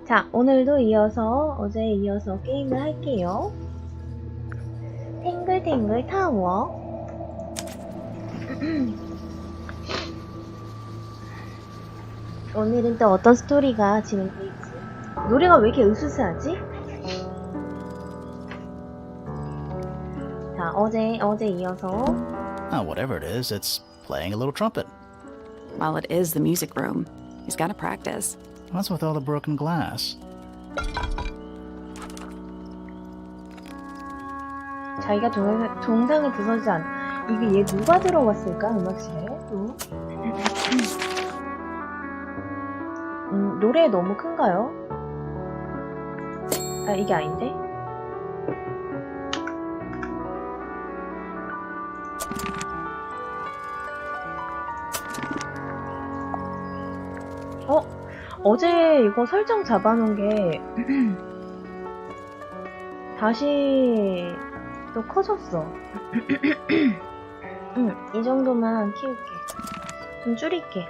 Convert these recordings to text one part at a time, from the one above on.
자, 오늘도 이어서 어제에 이어서 게임을 할게요. 탱글탱글 타워. 오늘은 또 어떤 스토리가 진행될지. 노래가 왜 이렇게 으스스하지? 자, 어제 이어서. Whatever it is, it's playing a little trumpet. Well, it is the music room. He's got to practice. What's with all the broken glass? 자기가 동상을 부서지 않아. 이게 얘 누가 들어왔을까? 음악실에 또. 노래 너무 큰가요? 아, 이게 아닌데? 어제 이거 설정 잡아놓은 게 다시 또 커졌어. 이 정도만 키울게. 좀 줄일게.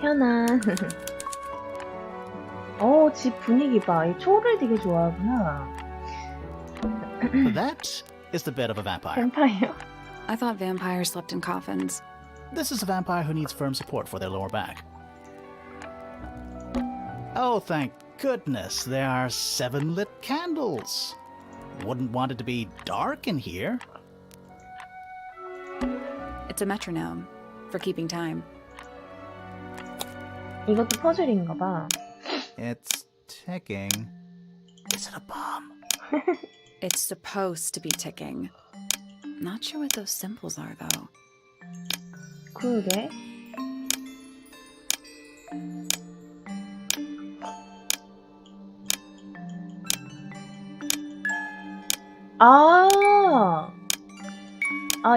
편안. 집 분위기 봐. 이 초를 되게 좋아하구나. That is the bed of a vampire. 뱀파이어? I thought vampires slept in coffins. This is a vampire who needs firm support for their lower back. Oh, thank goodness, there are 7 lit candles. Wouldn't want it to be dark in here. It's a metronome for keeping time. 이것도 퍼즐인가 봐. It's ticking. Is it a bomb? It's supposed to be ticking. Not sure what those symbols are, though. 그러게.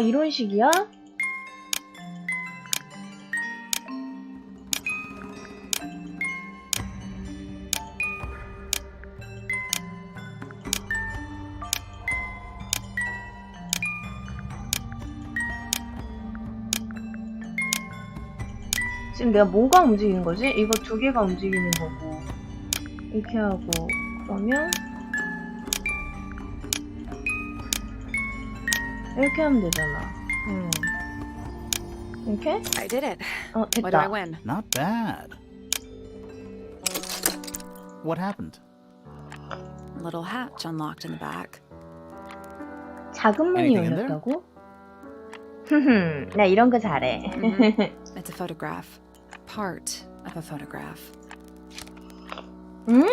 이런 식이야? 지금 내가 뭐가 움직이는 거지? 이거 두 개가 움직이는 거고 이렇게 하고 그러면 이렇게 하면 되잖아. 이렇게? I did it. 됐다. What do I win? Not bad. What happened? A little hatch unlocked in the back. 작은 문이 Anything in there? 열렸다고? 나 이런 거 잘해. It's a photograph. Part of a photograph. 응?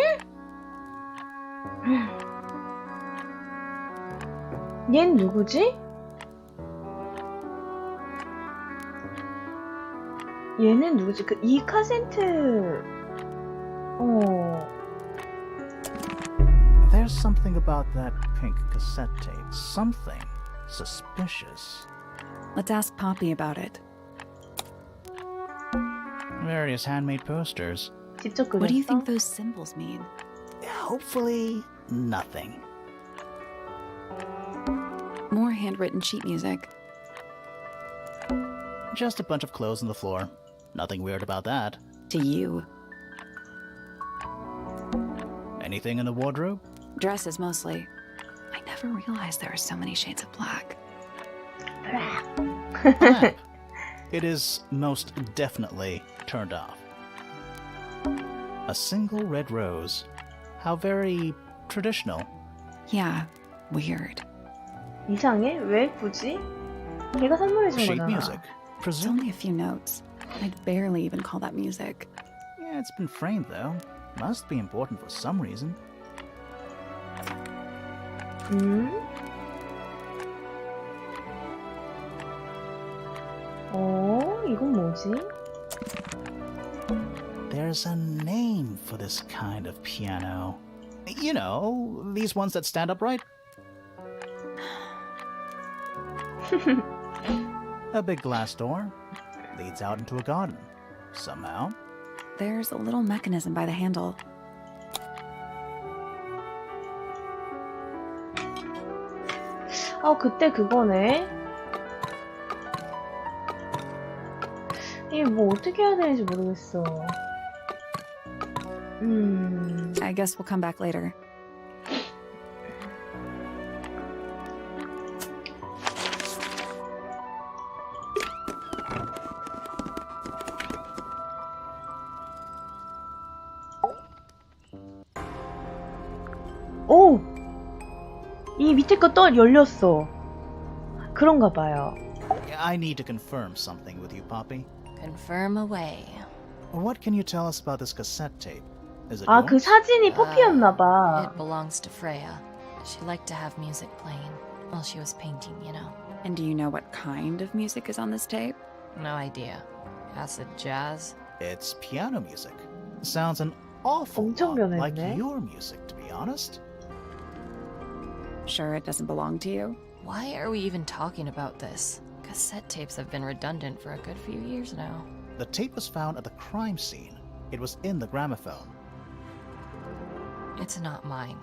얜 누구지? 얘는 누구지? 이 카센트. There's something about that pink cassette tape. Something suspicious. Let's ask Poppy about it. Various handmade posters. 직접 그렸어? What do you think those symbols mean? Hopefully, nothing. More handwritten sheet music. Just a bunch of clothes on the floor. Nothing weird about that. To you. Anything in the wardrobe? Dresses mostly. I never realized there are so many shades of black. Lamp. It is most definitely turned off. A single red rose. How very traditional. Yeah, weird. 이상해? 왜 굳이? 걔가 선물해준 Sheet 거잖아. music. It's Presume. only a few notes. I'd barely even call that music. Yeah, it's been framed though. Must be important for some reason. 이건 뭐지? There's a name for this kind of piano. You know, these ones that stand upright. A big glass door leads out into a garden. Somehow. There's a little mechanism by the handle. 그때 그거네. 이게 뭐 어떻게 해야 되는지 모르겠어. I guess we'll come back later. 오! 이 밑에 거 열렸어. 그런가 봐요. I need to confirm something with you, Poppy. Confirm away. What can you tell us about this cassette tape? Is it 그 yours? 사진이 포피였나 봐. It belongs to Freya. She liked to have music playing while she was painting, you know. And do you know what kind of music is on this tape? No idea. Acid jazz? It's piano music. Sounds an awful 엄청 lot like 변했네. your music, to be honest. Sure it doesn't belong to you? Why are we even talking about this? Cassette tapes have been redundant for a good few years now. The tape was found at the crime scene. It was in the gramophone. It's not mine.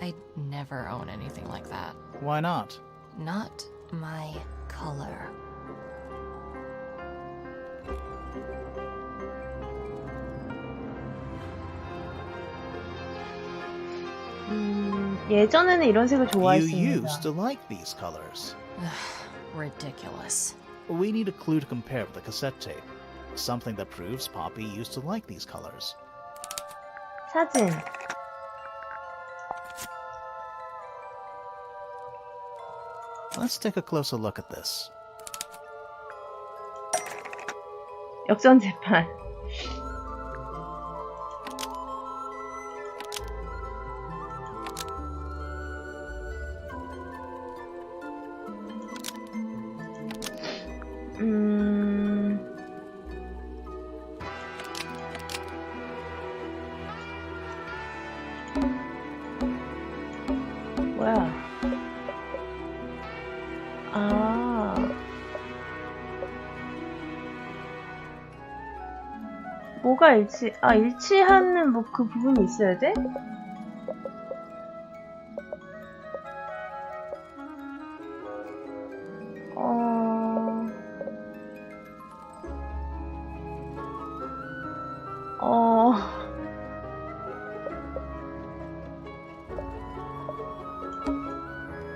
I'd never own anything like that. Why not? Not my color. 예전에는 이런 색을 You 좋아했습니다. used to like these colors. Ridiculous. We need a clue to compare with the cassette tape. Something that proves Poppy used to like these colors. 사진. Let's take a closer look at this. 역전재판. 뭐야? 뭐가 일치하는 뭐 그 부분이 있어야 돼?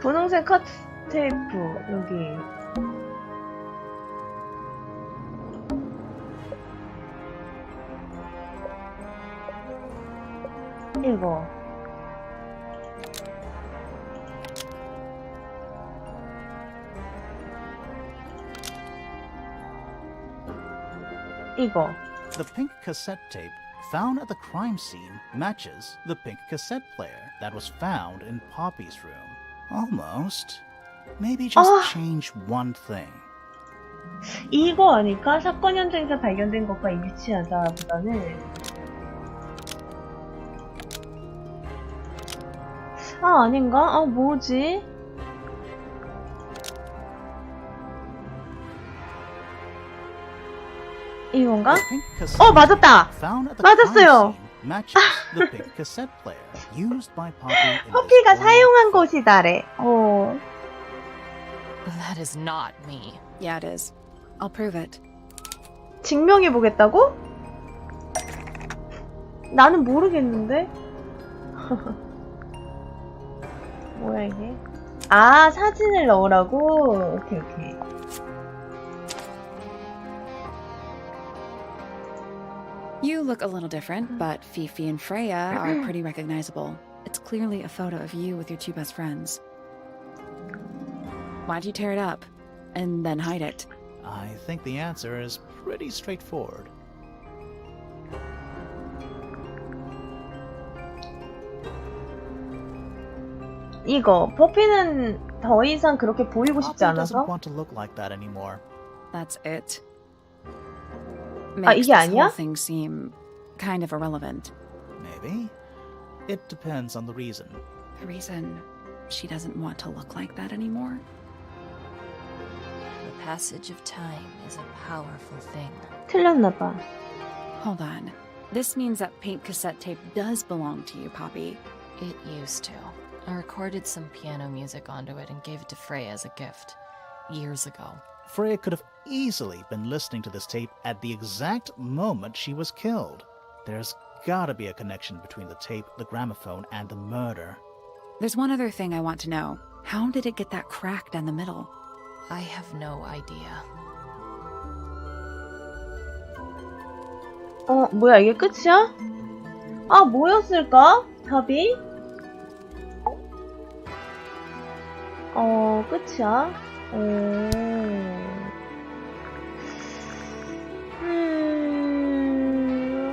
분홍색 카트 테이프 여기. 이거. 이거. The pink cassette tape found at the crime scene matches the pink cassette player that was found in Poppy's room. Almost. Maybe just change one thing. 이거 아닐까? 사건 현장에서 발견된 것과 일치하다보다는 아닌가? 뭐지? 이건가? The pink cassette 맞았다! found at the 맞았어요! crime scene matches the pink cassette player used by Poppy in this 커피가 old 사용한 photo. 곳이다래. That is not me. Yeah, it is. I'll prove it. 증명해 보겠다고? 나는 모르겠는데. 뭐야 이게? 사진을 넣으라고? 오케이. You look a little different, but Fifi and Freya are pretty recognizable. It's clearly a photo of you with your two best friends. Why'd you tear it up? And then hide it? I think the answer is pretty straightforward. 이거 포피는 더 이상 그렇게 보이고 싶지 Poppy doesn't 않아서? want to look like that anymore. That's it. 이게 Makes this 아니야? whole thing seem kind of irrelevant. Maybe. It depends on the reason. The reason she doesn't want to look like that anymore? The passage of time is a powerful thing. 틀렸나봐. Hold on. This means that pink cassette tape does belong to you, Poppy. It used to. I recorded some piano music onto it and gave it to Freya as a gift. Years ago. Freya could have easily been listening to this tape at the exact moment she was killed. There's gotta be a connection between the tape, the gramophone, and the murder. There's one other thing I want to know. How did it get that crack down the middle? I have no idea. 뭐야, 이게 끝이야? 아, 뭐였을까? 답이? 끝이야?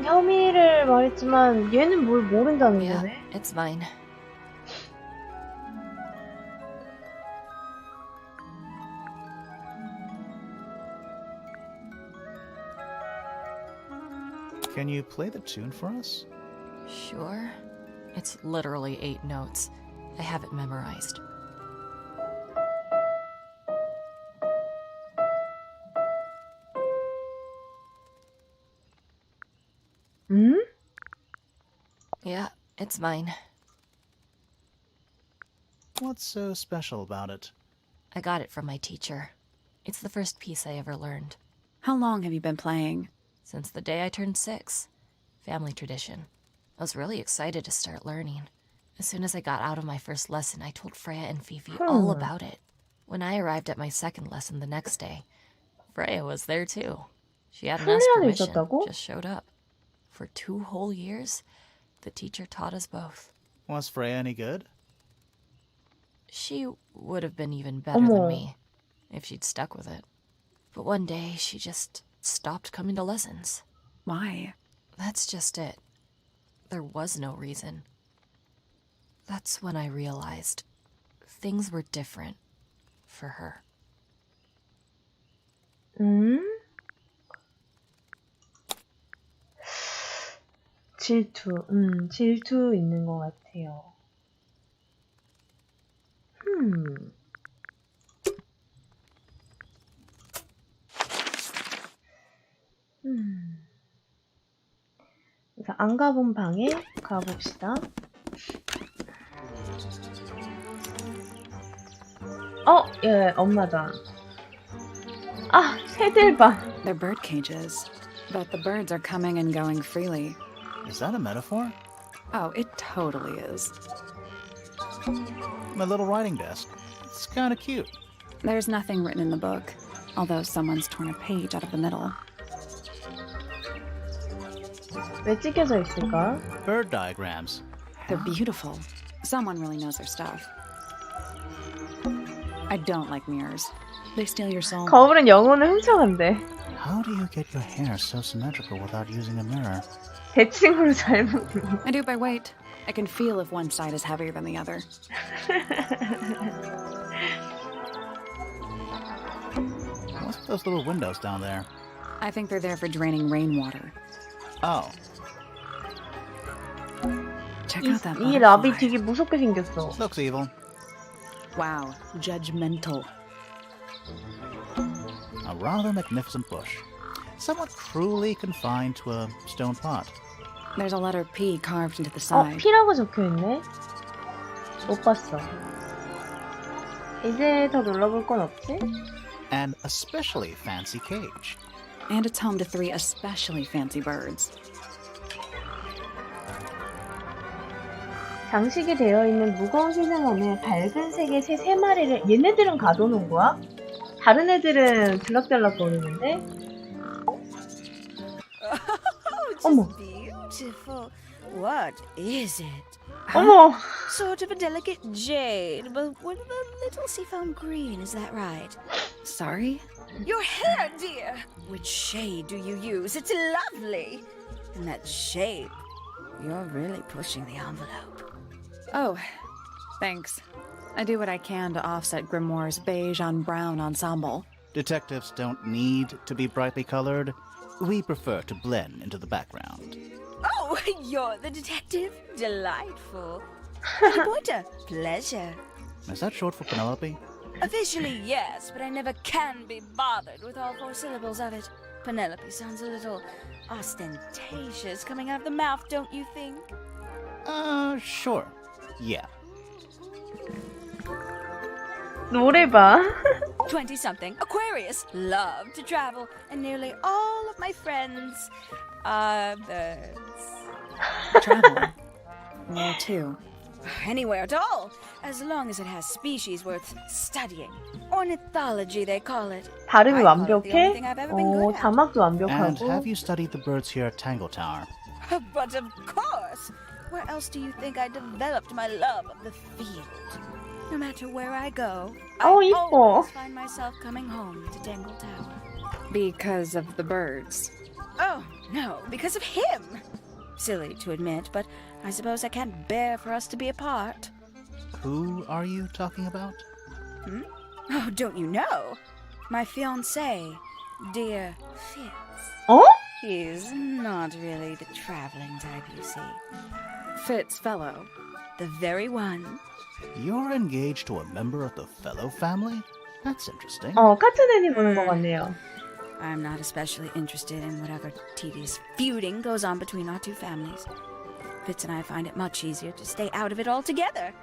혐의를 말했지만 얘는 뭘 모른다는 Yeah, 거네? it's mine. Can you play the tune for us? Sure. It's literally 8 notes. I have it memorized. 응? Yeah, it's mine. What's so special about it? I got it from my teacher. It's the first piece I ever learned. How long have you been playing? Since the day I turned 6. Family tradition. I was really excited to start learning. As soon as I got out of my first lesson, I told Freya and Fifi all about it. When I arrived at my second lesson the next day, Freya was there too. She hadn't asked permission, 있었다고? just showed up. For 2 whole years, the teacher taught us both. Was Freya any good? She would have been even better than me if she'd stuck with it. But one day, she just stopped coming to lessons. Why? That's just it. There was no reason. That's when I realized things were different for her. 질투, 질투 있는 것 같아요. 그래서 안 가본 방에 가봅시다. 예, 엄마다. 아, 새들봐. They're bird cages. But the birds are coming and going freely. Is that a metaphor? Oh, it totally is. My little writing desk. It's kinda cute. There's nothing written in the book, although someone's torn a page out of the middle. 왜 찢겨져 있을까? Bird diagrams. They're beautiful. Someone really knows their stuff. I don't like mirrors. They steal your soul. 거울은 영혼을 훔쳐간대. How do you get your hair so symmetrical without using a mirror? 대칭으로 잘못. I do it by weight. I can feel if one side is heavier than the other. What's with those little windows down there? I think they're there for draining rainwater. Oh, Check out that 이 라비 butterfly. 되게 무섭게 생겼어. looks evil. Wow, judgmental. A rather magnificent bush. Somewhat cruelly confined to a stone pot. There's a letter P carved into the side. P라고 적혀있네? 못 봤어. 이제 더 눌러볼 건 없지? An especially fancy cage. And it's home to 3 especially fancy birds. 장식이 되어 있는 무거운 세상함에 밝은 색의 새 3마리를 얘네들은 가둬놓은 거야? 다른 애들은 들락달락 거리는데? 어머, Beautiful. What is it? 어머! Sort of a delicate jade, but with a little seafoam green, is that right? Sorry? Your hair, dear! Which shade do you use? It's lovely! And that shape. You're really pushing the envelope. Oh, thanks. I do what I can to offset Grimoire's beige on brown ensemble. Detectives don't need to be brightly colored. We prefer to blend into the background. Oh, you're the detective? Delightful. Harry Potter, pleasure. Is that short for Penelope? Officially, yes, but I never can be bothered with all 4 syllables of it. Penelope sounds a little ostentatious coming out of the mouth, don't you think? Sure. Yeah. 노래 봐. 20-something, Aquarius, love to travel, and nearly all of my friends are birds. Travel. Where to? Anywhere at all, as long as it has species worth studying. Ornithology, they call it. 발음이 I call it the only 완벽해? thing I've ever been good at. 자막도 And 완벽하고. have you studied the birds here at Tangle Tower? But of course! Where else do you think I developed my love of the field? No matter where I go, I 이뻐. always find myself coming home to Tangle Tower. Because of the birds. Oh, no, because of him! Silly to admit, but I suppose I can't bear for us to be apart. Who are you talking about? Oh, don't you know? My fiancé, dear Fitz. 어? He's not really the traveling type, you see. Fitz fellow. The very one. You're engaged to a member of the Fellow family? That's interesting. 카툰 애니 보는 것 같네요. I'm not especially interested in whatever tedious feuding goes on between our two families. Fitz and I find it much easier to stay out of it altogether.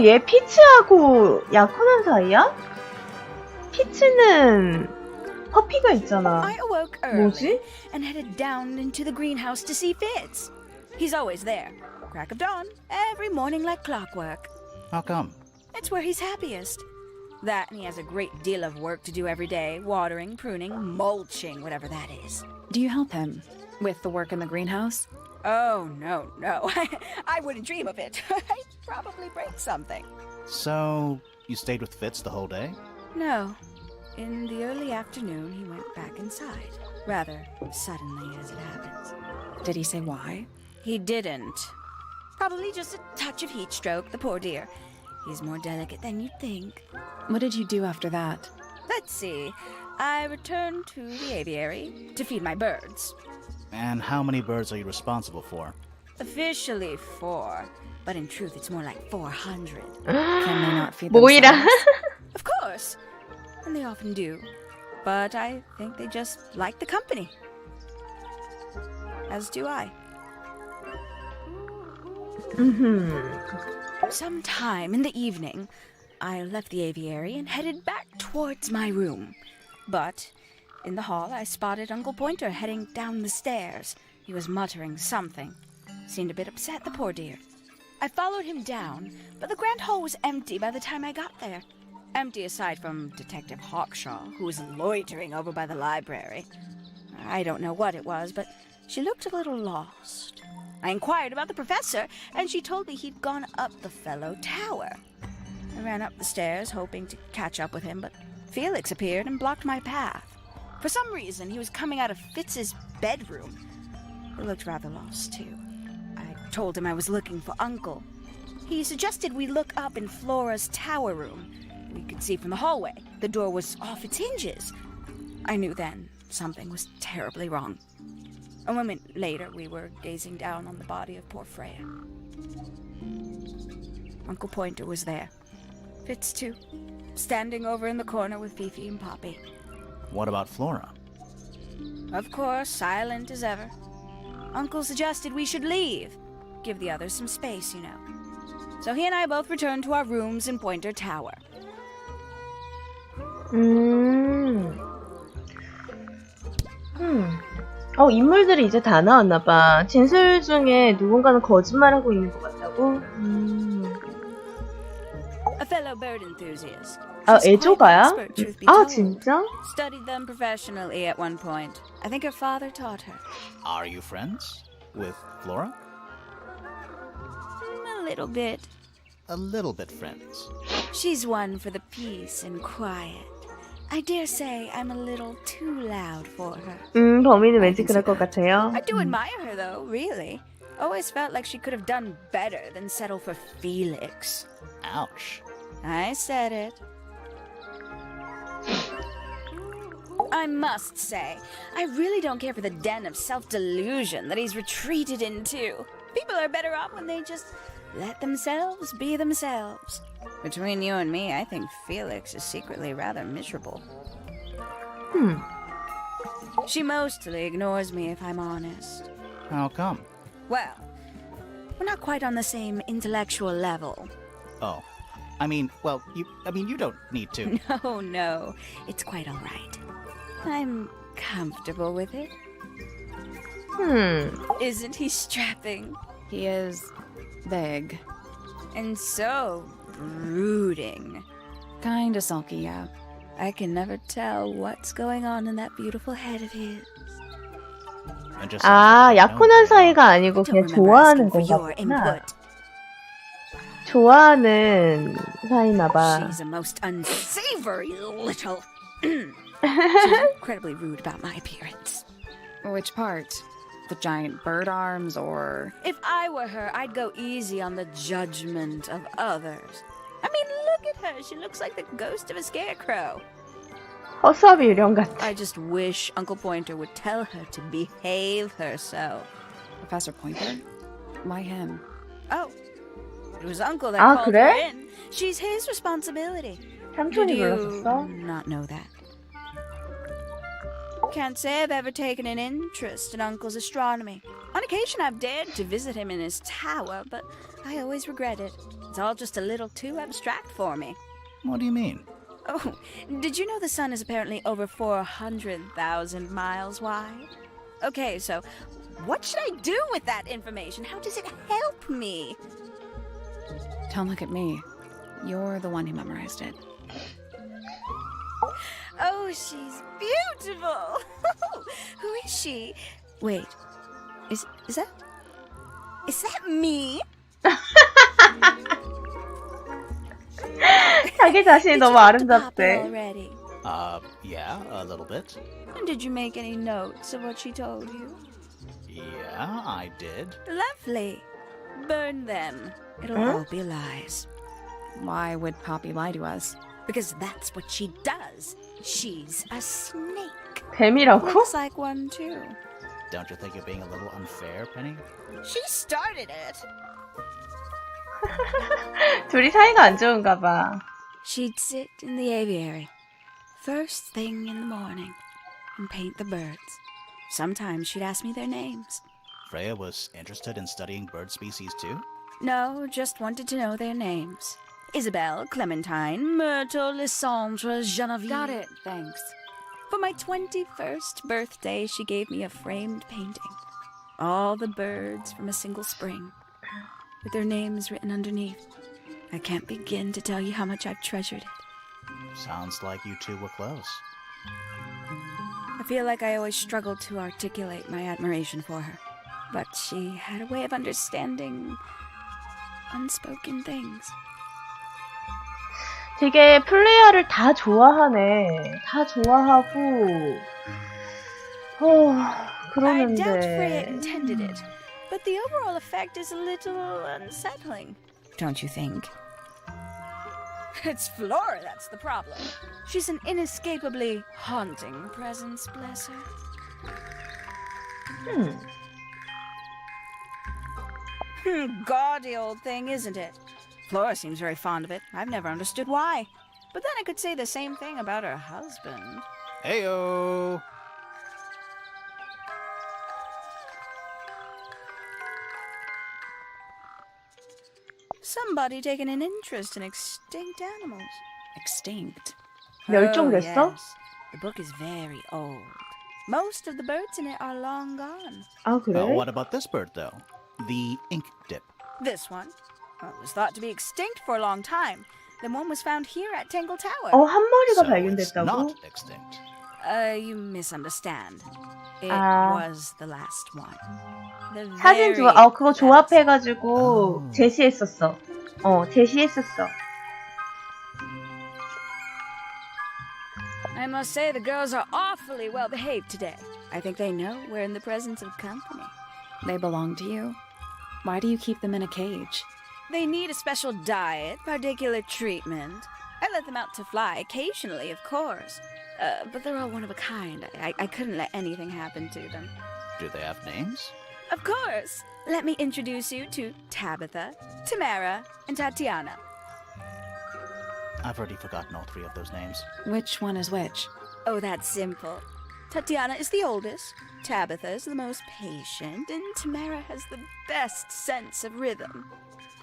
얘 피치하고 약혼한 사이야? 피치는 퍼피가 있잖아. I awoke early 뭐지? and headed down into the greenhouse to see Fitz. He's always there. Crack of dawn, every morning like clockwork. How come? It's where he's happiest. That and he has a great deal of work to do every day. Watering, pruning, mulching, whatever that is. Do you help him with the work in the greenhouse? Oh, no. I wouldn't dream of it. I'd probably break something. So, you stayed with Fitz the whole day? No. In the early afternoon, he went back inside. Rather suddenly, as it happens. Did he say why? He didn't. Probably just a touch of heat stroke, the poor dear. He's more delicate than you'd think. What did you do after that? Let's see. I returned to the aviary to feed my birds. And how many birds are you responsible for? Officially 4, but in truth it's more like 400. Can they not feed 모이라. themselves? Of course. And they often do. But I think they just like the company. As do I. Sometime in the evening, I left the aviary and headed back towards my room. But in the hall, I spotted Uncle Pointer heading down the stairs. He was muttering something. Seemed a bit upset, the poor dear. I followed him down, but the grand hall was empty by the time I got there. Empty aside from Detective Hawkshaw, who was loitering over by the library. I don't know what it was, but she looked a little lost. I inquired about the professor, and she told me he'd gone up the Fellow Tower. I ran up the stairs, hoping to catch up with him, but Felix appeared and blocked my path. For some reason, he was coming out of Fitz's bedroom. He looked rather lost, too. I told him I was looking for Uncle. He suggested we look up in Flora's tower room. We could see from the hallway. The door was off its hinges. I knew then something was terribly wrong. A moment later, we were gazing down on the body of poor Freya. Uncle Pointer was there. Fitz, too, standing over in the corner with Fifi and Poppy. What about Flora? Of course, silent as ever. Uncle suggested we should leave. Give the others some space, you know. So he and I both returned to our rooms in Pointer Tower. 인물들이 이제 다 나왔나봐. 진술 중에 누군가는 거짓말하고 있는 것 같다고? A fellow bird enthusiast. 아, She's quite 애조가야? expert, truth be 아, told. 진짜? Studied them professionally at one point. I think her father taught her. Are you friends with Flora? A little bit. A little bit friends. She's one for the peace and quiet. I dare say I'm a little too loud for her. 범인은 왠지 그럴 것 같아요. I do admire her, though, really. Always felt like she could have done better than settle for Felix. Ouch. I said it. I must say, I really don't care for the den of self-delusion that he's retreated into. People are better off when they just let themselves be themselves. Between you and me, I think Felix is secretly rather miserable. She mostly ignores me, if I'm honest. How come? Well, We're not quite on the same intellectual level. Oh, I mean, well, you don't need to. No, it's quite all right. I'm comfortable with it. Isn't he strapping? He is big. And so brooding. Kinda sulky, yeah. I can never tell what's going on in that beautiful head of his. And just 아, sounds like 약혼한 사이가 아니고 Don't 그냥 remember 좋아하는 asking for 건가 your 보구나. input. 좋아하는 사이나봐. She's a most unsavory little... She's incredibly rude about my appearance. Which part? The giant bird arms or... If I were her, I'd go easy on the judgment of others. I mean, look at her. She looks like the ghost of a scarecrow. 허수아비 유령 같아. I just wish Uncle Pointer would tell her to behave herself. Professor Pointer? Why him? Oh, it was Uncle that 아, called 그래? her in. She's his responsibility. 삼촌이 Did you 불렀었어? not know that? Can't say I've ever taken an interest in Uncle's astronomy. On occasion, I've dared to visit him in his tower, but I always regret it. It's all just a little too abstract for me. What do you mean? Oh, did you know the sun is apparently over 400,000 miles wide? Okay, so what should I do with that information? How does it help me? Don't look at me. You're the one who memorized it. Oh, she's beautiful. Who is she? Wait, is that me? 자기 자신이 Did 너무 you talk to Papa 아름답대. already? Yeah, a little bit. And did you make any notes of what she told you? Yeah, I did. Lovely. Burn them. It'll Huh? all be lies. Why would Poppy lie to us? Because that's what she does. She's a snake. 뱀이라고? Looks like one too. Don't you think you're being a little unfair, Penny? She started it. 둘이 사이가 안 좋은가 봐. She'd sit in the aviary, first thing in the morning, and paint the birds. Sometimes she'd ask me their names. Freya was interested in studying bird species too? No, just wanted to know their names. Isabelle, Clementine, Myrtle, Lysandre, Genevieve. Got it, thanks. For my 21st birthday, she gave me a framed painting. All the birds from a single spring, with their names written underneath. I can't begin to tell you how much I've treasured it. Sounds like you two were close. I feel like I always struggled to articulate my admiration for her. But she had a way of understanding unspoken things. 되게 플레이어를 다 좋아하네. 다 좋아하고. I doubt Freya 그러는데. intended it, but the overall effect is a little unsettling. Don't you think? It's Flora that's the problem. She's an inescapably haunting presence, bless her. Gaudy old thing, isn't it? Flora seems very fond of it. I've never understood why. But then I could say the same thing about her husband. Heyo! Somebody taking an interest in extinct animals. Extinct. 멸종됐어? Oh, yes. The book is very old. Most of the birds in it are long gone. 아, 그래? What about this bird, though? The ink dip. This one, well, it was thought to be extinct for a long time. Then one was found here at Tangle Tower. 한 마리가 So it's 발견됐다고? not extinct. You misunderstand. It 아. was the last one. The 사진 very 그거 last. 조합해가지고 제시했었어. 제시했었어. I must say the girls are awfully well behaved today. I think they know we're in the presence of company. They belong to you? Why do you keep them in a cage? They need a special diet, particular treatment. I let them out to fly occasionally, of course. But they're all one of a kind. I couldn't let anything happen to them. Do they have names? Of course. Let me introduce you to Tabitha, Tamara, and Tatiana. I've already forgotten all three of those names. Which one is which? Oh, that's simple. Tatiana is the oldest, Tabitha is the most patient, and Tamara has the best sense of rhythm.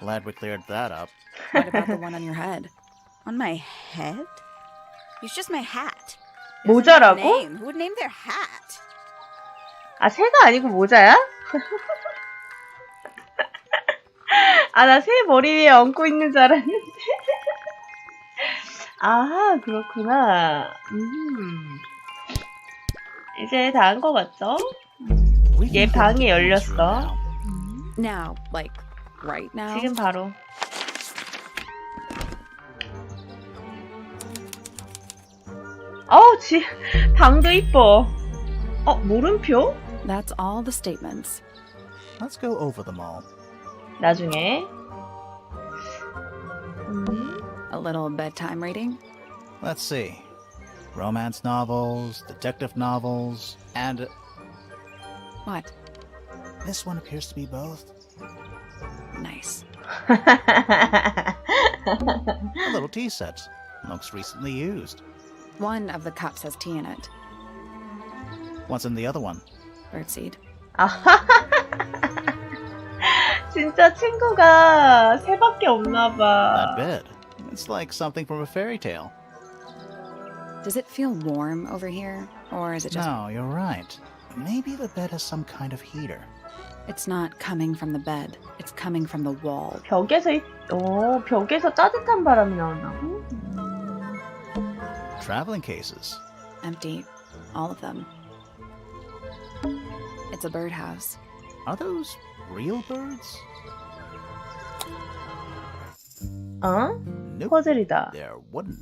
Glad we cleared that up. What about the one on your head? On my head? It's just my hat. It doesn't have a 모자라고? name. Who would name their hat? 아, 새가 아니고 모자야? 아, 나 새 머리 위에 얹고 있는 줄 알았는데. 아하, 그렇구나. 이제 다 한 거 같죠? We 얘 can go 방이 into Pete's 열렸어. room now. Now, like, right now? 지금 바로. 방도 이뻐. 물음표? That's all the statements. Let's go over them all. 나중에. A little bedtime reading? Let's see. Romance novels, detective novels, and What? this one appears to be both. Nice. A little tea set. Looks recently used. One of the cups has tea in it. What's in the other one? Birdseed. 진짜 친구가 새밖에 없나 That 봐. bed. It's like something from a fairy tale. Does it feel warm over here? Or is it just... No, you're right. Maybe the bed has some kind of heater. It's not coming from the bed. It's coming from the wall. 벽에서 따뜻한 바람이 나온다고? Traveling cases. Empty. All of them. It's a birdhouse. Are those real birds? Nope. 퍼즐이다. They're wooden.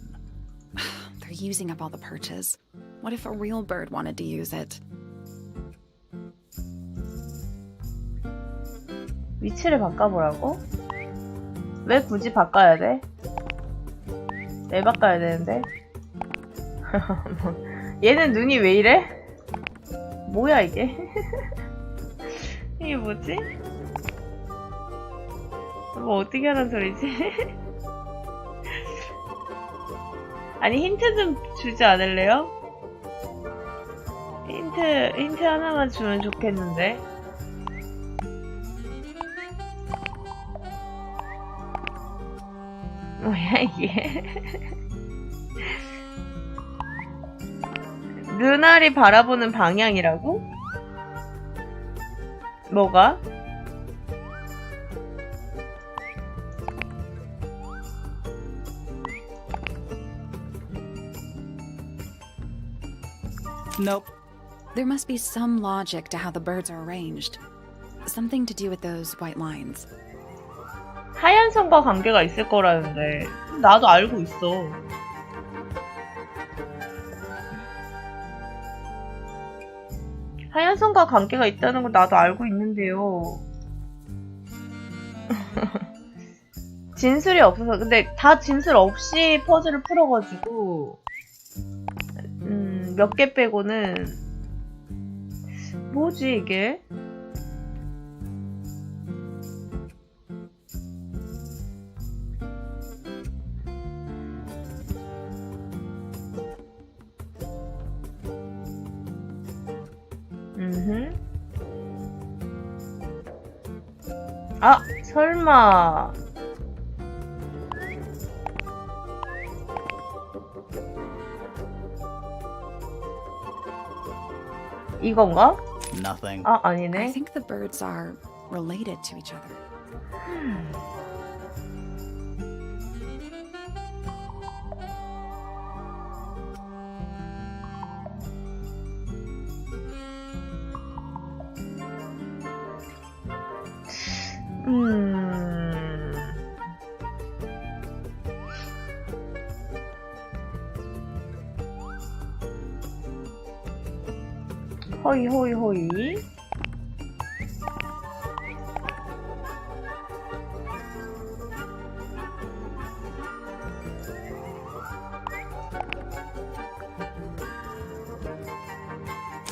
They're using up all the perches. What if a real bird wanted to use it? 위치를 바꿔보라고? 왜 굳이 바꿔야 돼? 왜 바꿔야 되는데? 얘는 눈이 왜 이래? 뭐야 이게? 이게 뭐지? 뭐 어떻게 하는 소리지? 아니 힌트 좀 주지 않을래요? 힌트 하나만 주면 좋겠는데. 뭐야 이게? 눈알이 바라보는 방향이라고? 뭐가? Nope. There must be some logic to how the birds are arranged. Something to do with those white lines. 하얀 선과 관계가 있을 거라는데 나도 알고 있어. 하얀 선과 관계가 있다는 건 나도 알고 있는데요. 진술이 없어서 근데 다 진술 없이 퍼즐을 풀어가지고 몇 개 빼고는 뭐지 이게? 아, 설마. 이건가? Nothing. 아, I 아니네. think the birds are related to each other. 호이 호이 호이.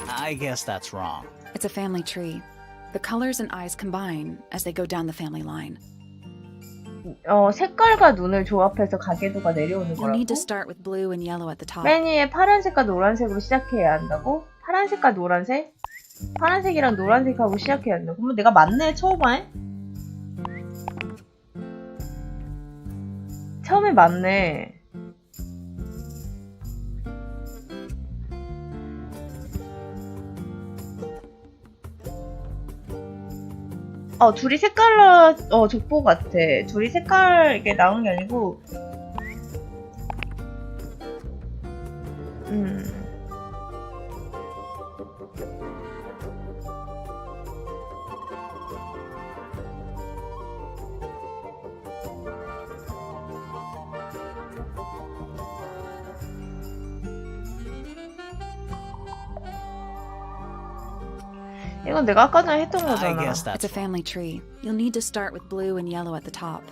I guess that's wrong. It's a family tree. The colors and eyes combine as they go down the family line. 색깔과 눈을 조합해서 가계도가 내려오는 You'll need 거라고? to start with blue and yellow at the top. 맨 위에 파란색과 노란색으로 시작해야 한다고? 파란색과 노란색? 파란색이랑 노란색하고 시작해야 된다. 그러면 내가 맞네, 처음에? 처음에 맞네. 둘이 색깔로, 족보 같아. 둘이 색깔, 이게 나온 게 아니고, 이건 내가 아까 전에 했던 I 거잖아. guess It's that's a family tree. You'll need to start with blue and yellow at the top.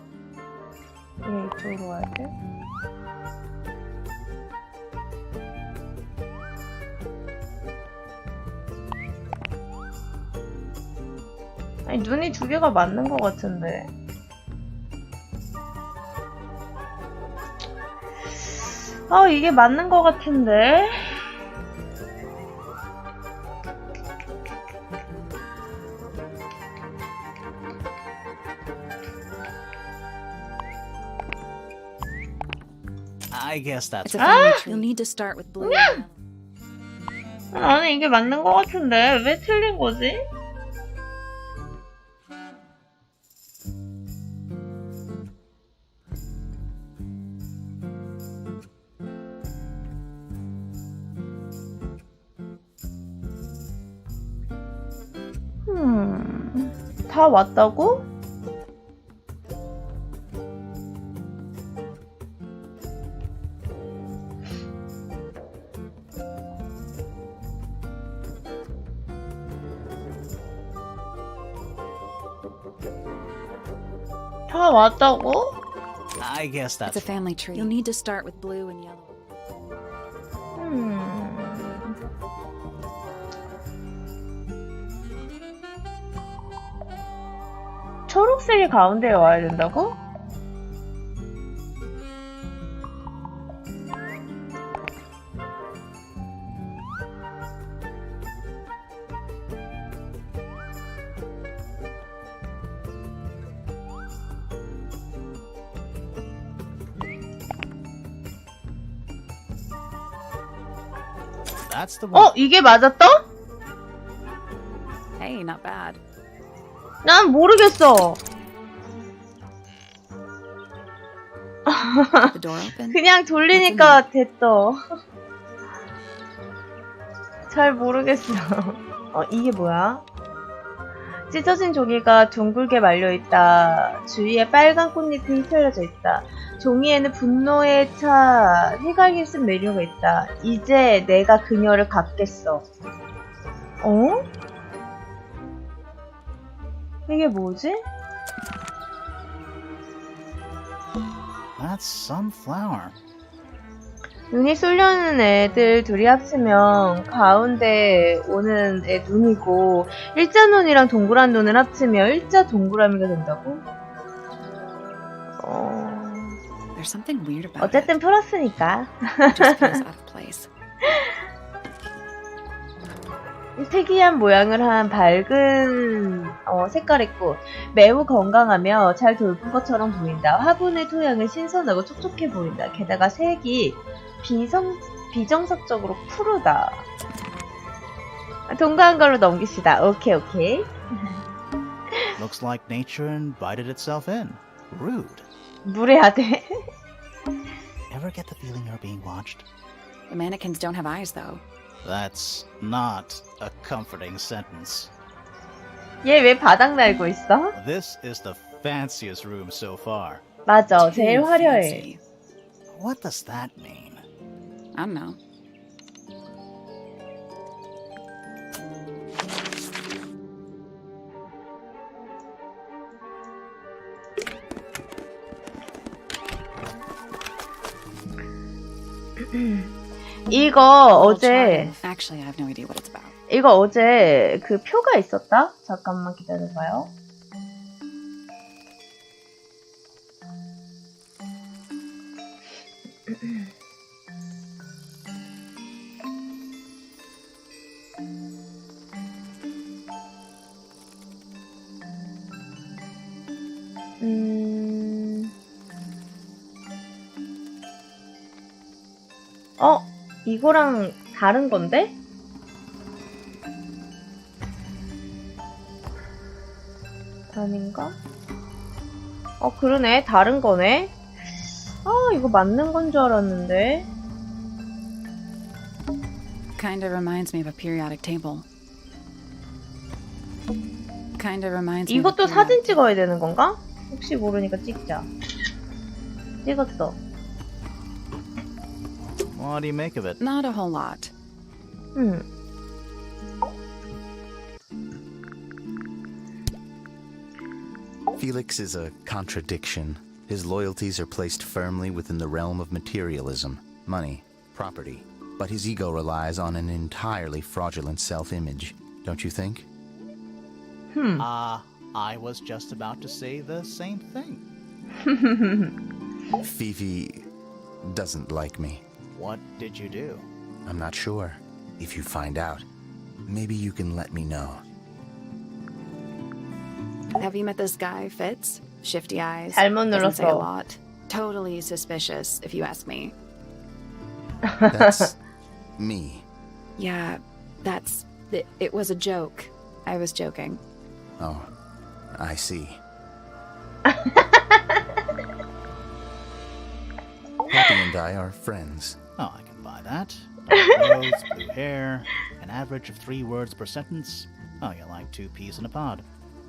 얘 이쪽으로 와야 돼? 아니, 눈이 두 개가 맞는 것 같은데. 이게 맞는 것 같은데. I guess It's that's a family tree. You'll need to start with blue. and yellow. 나는 이게 맞는 것 같은데 왜 틀린 거지? 다 왔다고? 다 왔다고? I guess It's that's a family tree. You'll need to start with blue and yellow. 초록색이 가운데에 와야 된다고? that's the one. 이게 맞았다? Hey, not bad. 난 모르겠어. The door open? 그냥 돌리니까 됐어. 잘 모르겠어. 이게 뭐야? 찢어진 종이가 둥글게 말려있다. 주위에 빨간 꽃잎이 휘날려져 있다. 종이에는 분노에 차 휘갈길 쓴 메뉴가 있다. 이제 내가 그녀를 갚겠어. 이게 뭐지? That's some flower. 눈이 쏠려는 애들 둘이 합치면 가운데 오는 애 눈이고 일자 눈이랑 동그란 눈을 합치면 일자 동그라미가 된다고? There's something weird about 어쨌든 it. 풀었으니까. It just feels out of place. 특이한 모양을 한 밝은 색깔의 꽃. 매우 건강하며 잘 돌본 것처럼 보인다. 화분의 토양은 신선하고 촉촉해 보인다. 게다가 색이 비정석적으로 푸르다. 동그란 걸로 넘깁시다. 오케이. Looks like nature invited itself in. Rude. 물해야 돼. Ever get the feeling you're being watched? The mannequins don't have eyes, though. That's not a comforting sentence. 얘 왜 바닥 날고 있어? This is the fanciest room so far. 맞아, 제일 Too 화려해. fancy. What does that mean? I don't know. 이거 Little 어제 charming. Actually, I have no idea what it's about. 이거 어제 그 표가 있었다? 잠깐만 기다려봐요. 이거랑 다른 건데? 아닌가? 그러네. 다른 거네. 이거 맞는 건 줄 알았는데. Kinda reminds me of a periodic table. Kinda reminds me of a 이것도 periodic 사진 찍어야 되는 건가? 혹시 모르니까 찍자. 찍었어. What do you make of it? Not a whole lot. Felix is a contradiction. His loyalties are placed firmly within the realm of materialism, money, property. But his ego relies on an entirely fraudulent self-image, don't you think? I was just about to say the same thing. Fifi doesn't like me. What did you do? I'm not sure. If you find out, maybe you can let me know. Have you met this guy, Fitz? Shifty eyes. 잘못 Doesn't say a 눌렀어. lot. Totally suspicious, if you ask me. That's me. Yeah, it was a joke. I was joking. Oh, I see. Happy and I are friends. Oh, I can buy that. Dark clothes, blue hair, an average of 3 words per sentence. Oh, you're like 2 peas in a pod.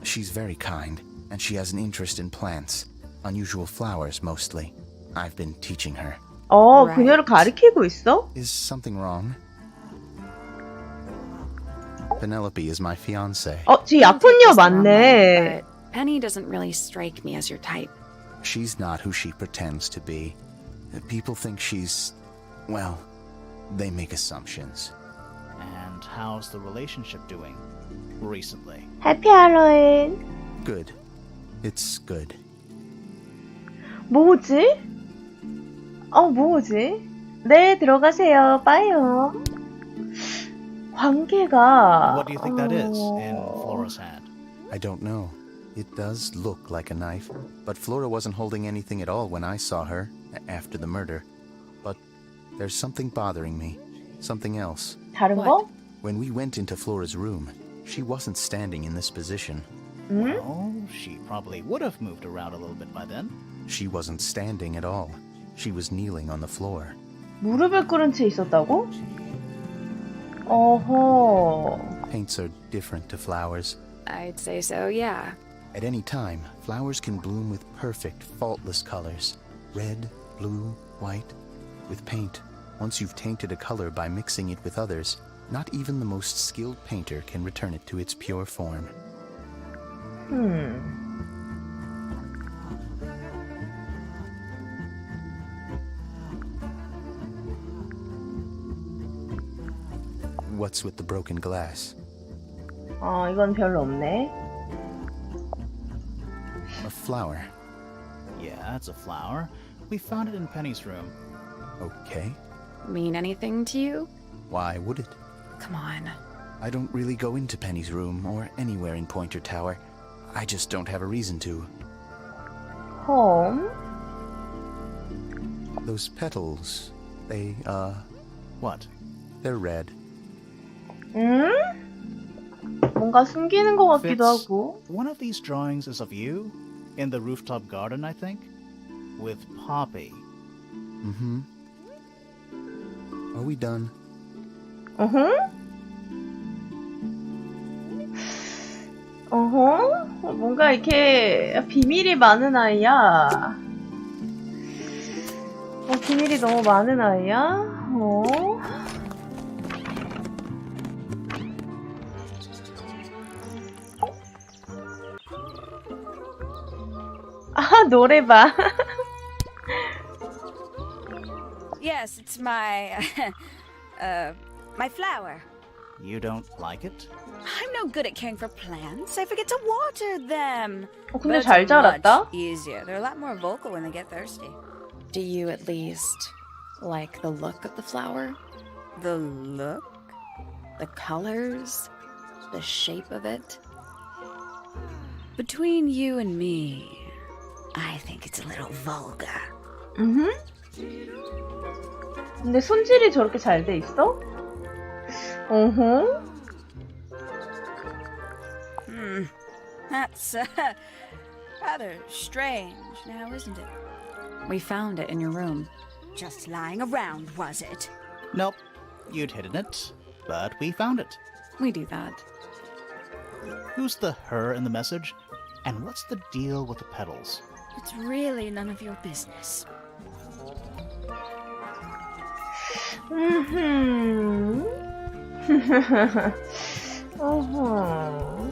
She's very kind, and she has an interest in plants. Unusual flowers, mostly. I've been teaching her. Right. 그녀를 가리키고 있어? Is something wrong? Penelope is my fiancée. 쟤 Don't take 약혼녀 this the wrong way, 맞네. but Penny doesn't really strike me as your type. She's not who she pretends to be. People think she's... well, they make assumptions. And how's the relationship doing recently? 해피 할로윈. Good. It's good. 뭐지? 뭐지? 네, 들어가세요. 빠이요. 관계가... What do you think that is in Flora's hand? I don't know. It does look like a knife, but Flora wasn't holding anything at all when I saw her after the murder. But there's something bothering me. Something else. 다른 거? When we went into Flora's room, she wasn't standing in this position. Well, she probably would have moved around a little bit by then. She wasn't standing at all. She was kneeling on the floor. 무릎을 꿇은 채 있었다고? 어허. Paints are different to flowers. I'd say so, yeah. At any time, flowers can bloom with perfect, faultless colors. Red, blue, white. With paint, once you've tainted a color by mixing it with others, not even the most skilled painter can return it to its pure form. What's with the broken glass? 이건 별로 없네. A flower. Yeah, it's a flower. We found it in Penny's room. Okay. Mean anything to you? Why would it? Come on. I don't really go into Penny's room or anywhere in Pointer Tower. I just don't have a reason to. 홈. Those petals, What? they're red. 뭔가 숨기는 것 같기도 Fitz, 하고. one of these drawings is of you in the rooftop garden, I think, with Poppy. Mm-hmm. Are we done? 뭔가 이렇게 비밀이 많은 아이야. 비밀이 너무 많은 아이야. 노래방. Yes, it's my my flower. You don't like it? I'm no good at caring for plants. I forget to water them. 근데 Birds 잘 are 자랐다. much easier. They're a lot more vocal when they get thirsty. Do you at least like the look of the flower? The look? The colors? The shape of it? Between you and me, I think it's a little vulgar. 근데 손질이 저렇게 잘 돼 있어? 어허. That's rather strange now, isn't it? We found it in your room. Just lying around, was it? Nope, you'd hidden it, but we found it. We do that. Who's the her in the message? And what's the deal with the petals? It's really none of your business. 어허.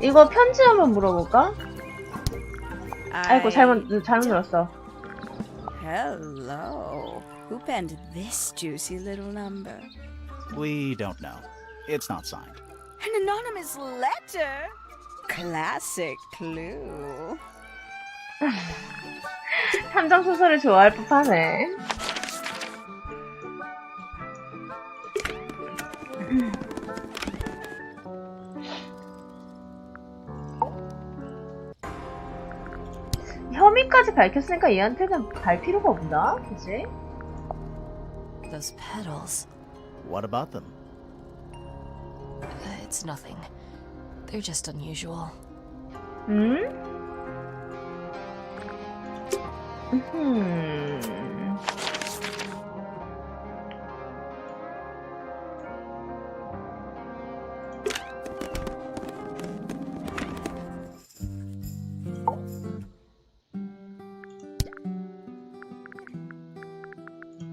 이거 편지 한번 물어볼까? 아이고 잘못 눌렀어. Hello. Who penned this juicy little number? We don't know. It's not signed. An anonymous letter? Classic clue. 탐정 소설을 좋아할 법하네. 혐의까지 밝혔으니까 얘한테는 갈 필요가 없나? 그치? Those petals. What about them? It's nothing. They're just unusual. 응?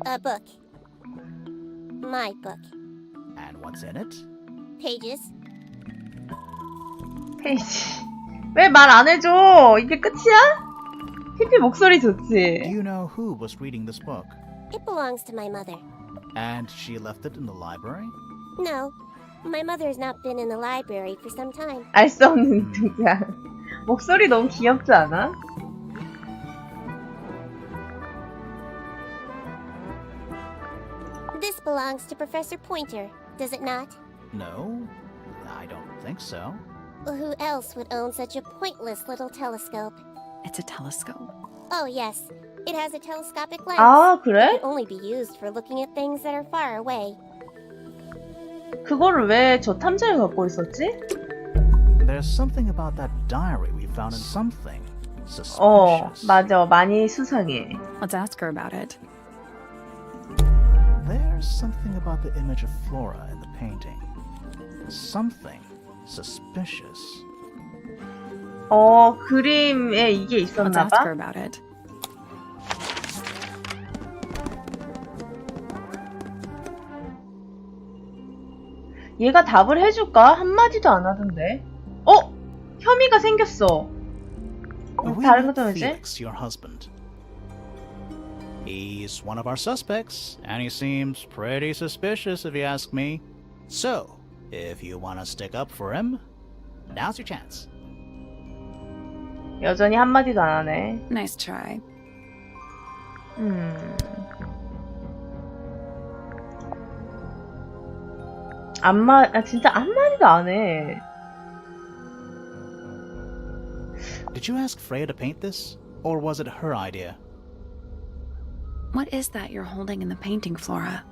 A book. My book. And what's in it? Pages. 페이지. 왜 말 안 해줘? 이게 끝이야? 피피 목소리 Do 좋지? you know who was reading this book? It belongs to my mother. And she left it in the library? No, my mother has not been in the library for some time. 알 수 없는 등장. 목소리 너무 귀엽지 않아? This belongs to Professor Pointer, does it not? No, I don't think so. Who else would own such a pointless little telescope? It's a telescope. Oh, yes. It has a telescopic lens. 아, It 그래? can only be used for looking at things that are far away. 그거를 왜 저 탐정이 갖고 있었지? There's something about that diary we found in something suspicious. 맞아. 많이 수상해. Let's ask her about it. There's something about the image of Flora in the painting. Something suspicious. 그림에 이게 Let's 있었나 ask her 봐? about it. 얘가 답을 해줄까? 한마디도 안 하던데. 혐의가 생겼어. We 다른 met 거죠, 이제? Felix, your husband. He's one of our suspects, and he seems pretty suspicious if you ask me. So, if you want to stick up for him, now's your chance. 여전히 한마디도 안 하네. Nice try. 진짜 한마디도 안 해. Did you ask Freya to paint this, or was it her idea? What is that you're holding in the painting, Flora?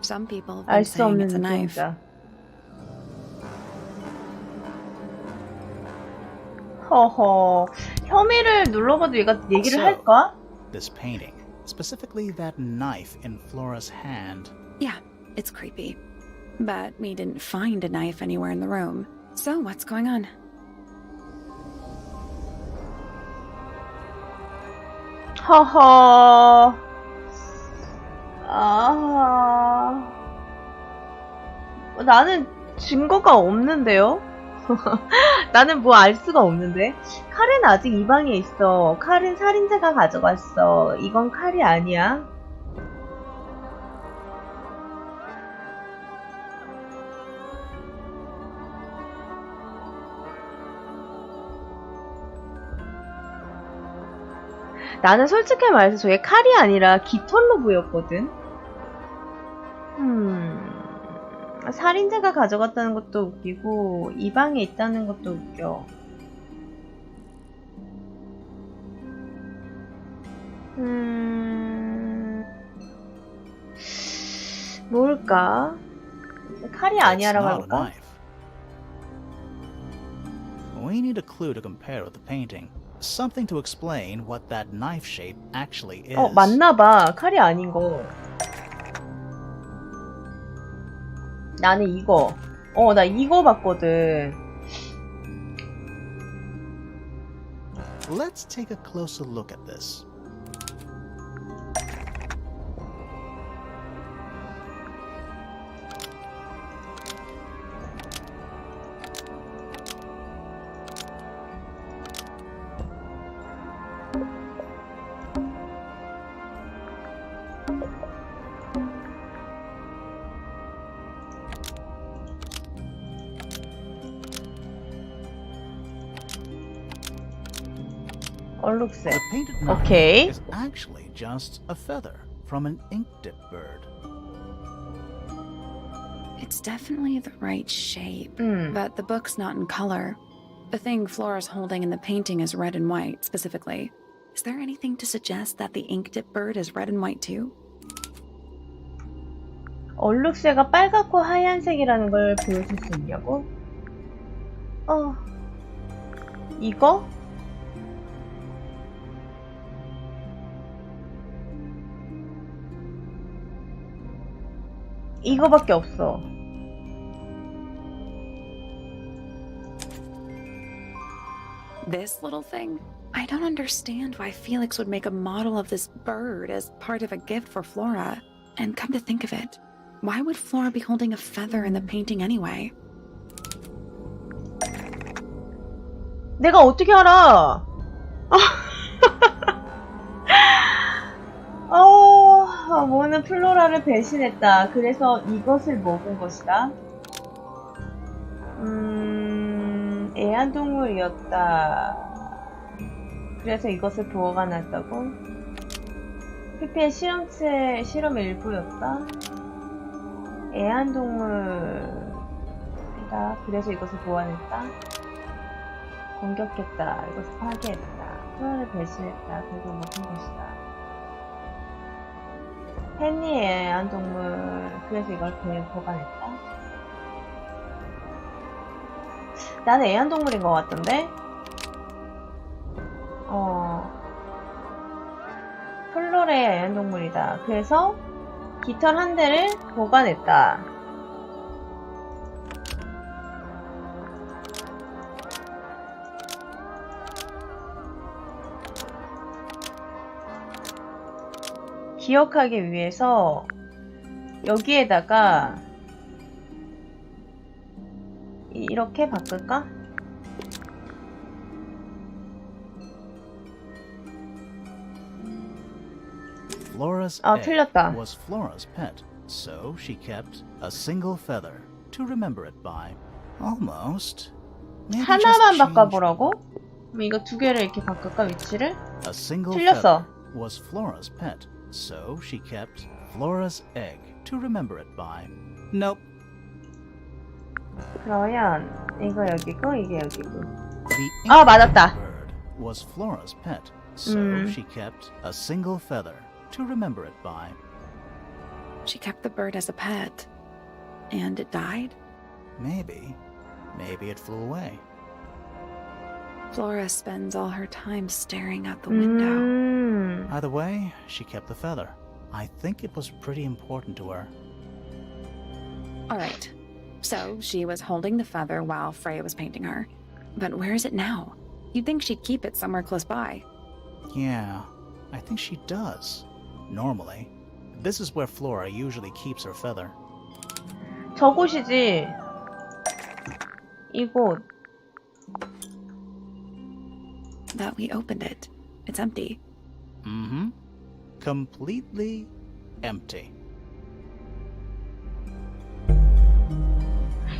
Some people have been 알 수 saying 없는 it's a knife. 눈동자. 허허. 혐의를 눌러봐도 얘가 얘기를 So, 할까? This painting, specifically that knife in Flora's hand. Yeah, it's creepy. But we didn't find a knife anywhere in the room. So what's going on? 허허. 나는 증거가 없는데요? 나는 뭐 알 수가 없는데? 칼은 아직 이 방에 있어. 칼은 살인자가 가져갔어. 이건 칼이 아니야. 나는 솔직히 말해서 저게 칼이 아니라 깃털로 보였거든. 살인자가 가져갔다는 것도 웃기고 이 방에 있다는 것도 웃겨. 뭘까? 칼이 아니야라고 It's not a 해볼까? knife. We need a clue to compare with the painting. Something to explain what that knife shape actually is. 맞나봐. 칼이 아닌 거. 나는 이거. 나 이거 봤거든. Let's take a closer look at this. 얼룩새. The painted knife Okay. is actually just a feather from an ink dip bird. It's definitely the right shape, 음. but the book's not in color. The thing Flora's holding in the painting is red and white, specifically. Is there anything to suggest that the ink dip bird is red and white too? 얼룩새가 빨갛고 하얀색이라는 걸 보여줄 수 있냐고? 이거? 이거밖에 없어. This little thing? I don't understand why Felix would make a model of this bird as part of a gift for Flora. And come to think of it, why would Flora be holding a feather in the painting anyway? 내가 어떻게 알아? 모는 플로라를 배신했다. 그래서 이것을 먹은 것이다. 애완동물이었다. 그래서 이것을 보관했다고? 피피의 실험 일부였다. 애완동물이다. 그래서 이것을 보관했다. 공격했다. 이것을 파괴했다. 플로라를 배신했다. 그래서 먹은 것이다. 헨리의 애완동물. 그래서 이걸 보관했다. 나는 애완동물인 것 같던데? 플로레의 애완동물이다. 그래서 깃털 한 대를 보관했다. 기억하기 위해서 여기에다가 이렇게 바꿀까? Flora's 틀렸다. egg was Flora's pet, so she kept a single feather to remember it by. Almost. Maybe just 하나만 change 바꿔보라고? 그럼 이거 두 개를 이렇게 바꿀까, 위치를? A single 틀렸어. feather was Flora's pet, so she kept Flora's egg to remember it by. Nope. 그러면 이거 여기고 이게 여기고. The 맞았다. bird was Flora's pet, so she kept a single feather to remember it by. She kept the bird as a pet. And it died? Maybe it flew away. Flora spends all her time staring out the window. Either way, she kept the feather. I think it was pretty important to her. All right. So she was holding the feather while Freya was painting her. But where is it now? You'd think she'd keep it somewhere close by. Yeah, I think she does. Normally. This is where Flora usually keeps her feather. 저곳이지. 이곳. But we opened it. It's empty. Mm-hmm. Completely empty.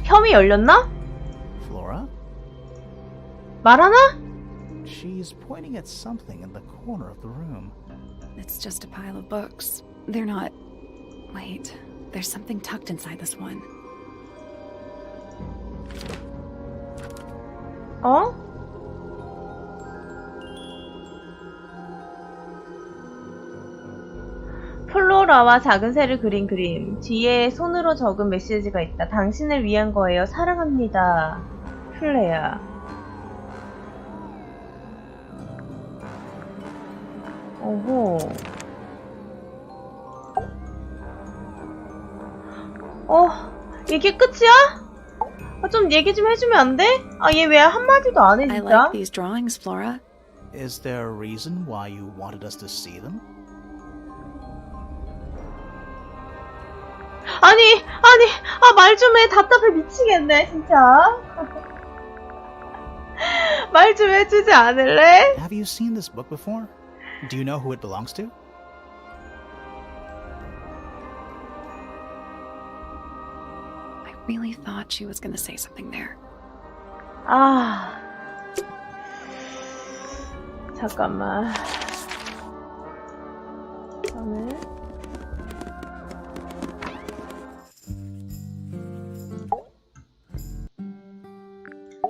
혐이 열렸나? Flora? 말하나? She's pointing at something in the corner of the room. It's just a pile of books. They're not... Wait, there's something tucked inside this one. 어? 플로라와 작은 새를 그린 그림. 뒤에 손으로 적은 메시지가 있다. 당신을 위한 거예요. 사랑합니다. 플레야. 오호. 이게 끝이야? 좀 얘기 좀 해주면 안 돼? 얘 왜 한마디도 안 해, I 진짜? like these drawings, Flora. Is there a reason why you wanted us to see them? 말 좀 해. 답답해 미치겠네, 진짜. 말 좀 해주지 않을래? Have you seen this book before? Do you know who it belongs to? I really thought she was gonna say something there. 잠깐만. 저는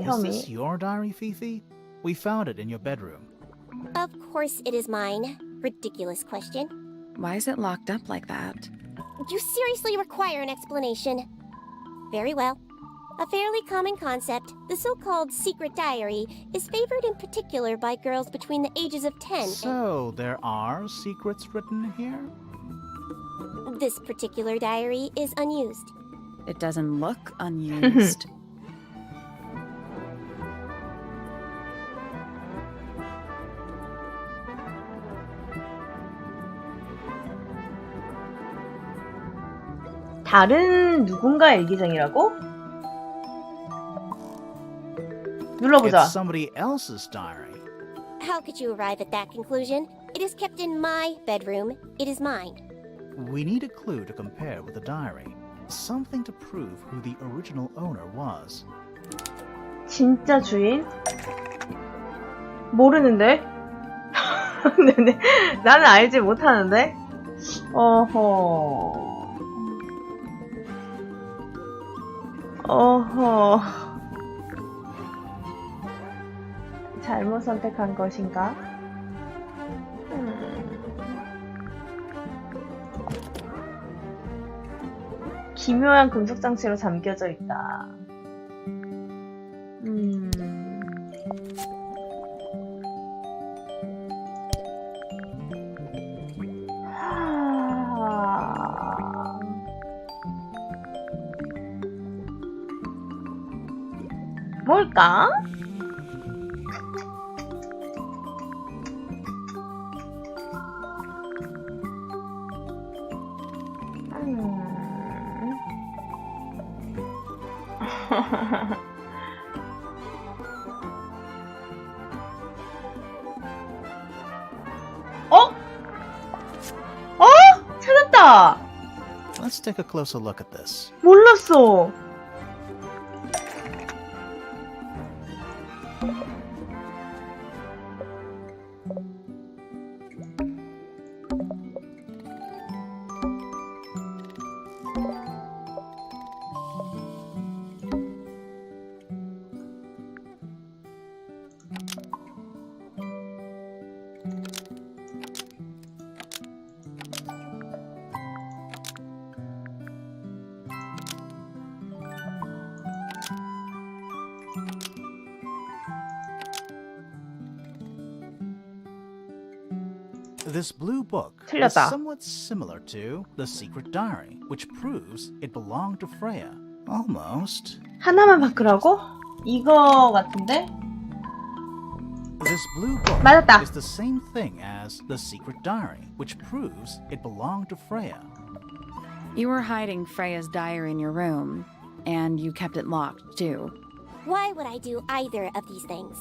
Is this your diary, Fifi? We found it in your bedroom. Of course it is mine. Ridiculous question. Why is it locked up like that? You seriously require an explanation. Very well. A fairly common concept, the so-called secret diary, is favored in particular by girls between the ages of 10 So there are secrets written here? and... This particular diary is unused. It doesn't look unused. 다른 누군가 일기장이라고? 눌러보자. It's somebody else's diary. How could you arrive at that conclusion? It is kept in my bedroom. It is mine. We need a clue to compare with the diary. Something to prove who the original owner was. 진짜 주인? 모르는데? 나는 알지 못하는데? 어허. 잘못 선택한 것인가? 기묘한 금속 장치로 잠겨져 있다. 뭘까? 찾았다! Let's take a closer look at this. 몰랐어. This blue book is 틀렸다. somewhat similar to The Secret Diary, which proves it belonged to Freya. Almost. 하나만 바꾸라고? 이거 같은데? This blue book 맞았다. is the same thing as The Secret Diary, which proves it belonged to Freya. You were hiding Freya's diary in your room, and you kept it locked, too. Why would I do either of these things?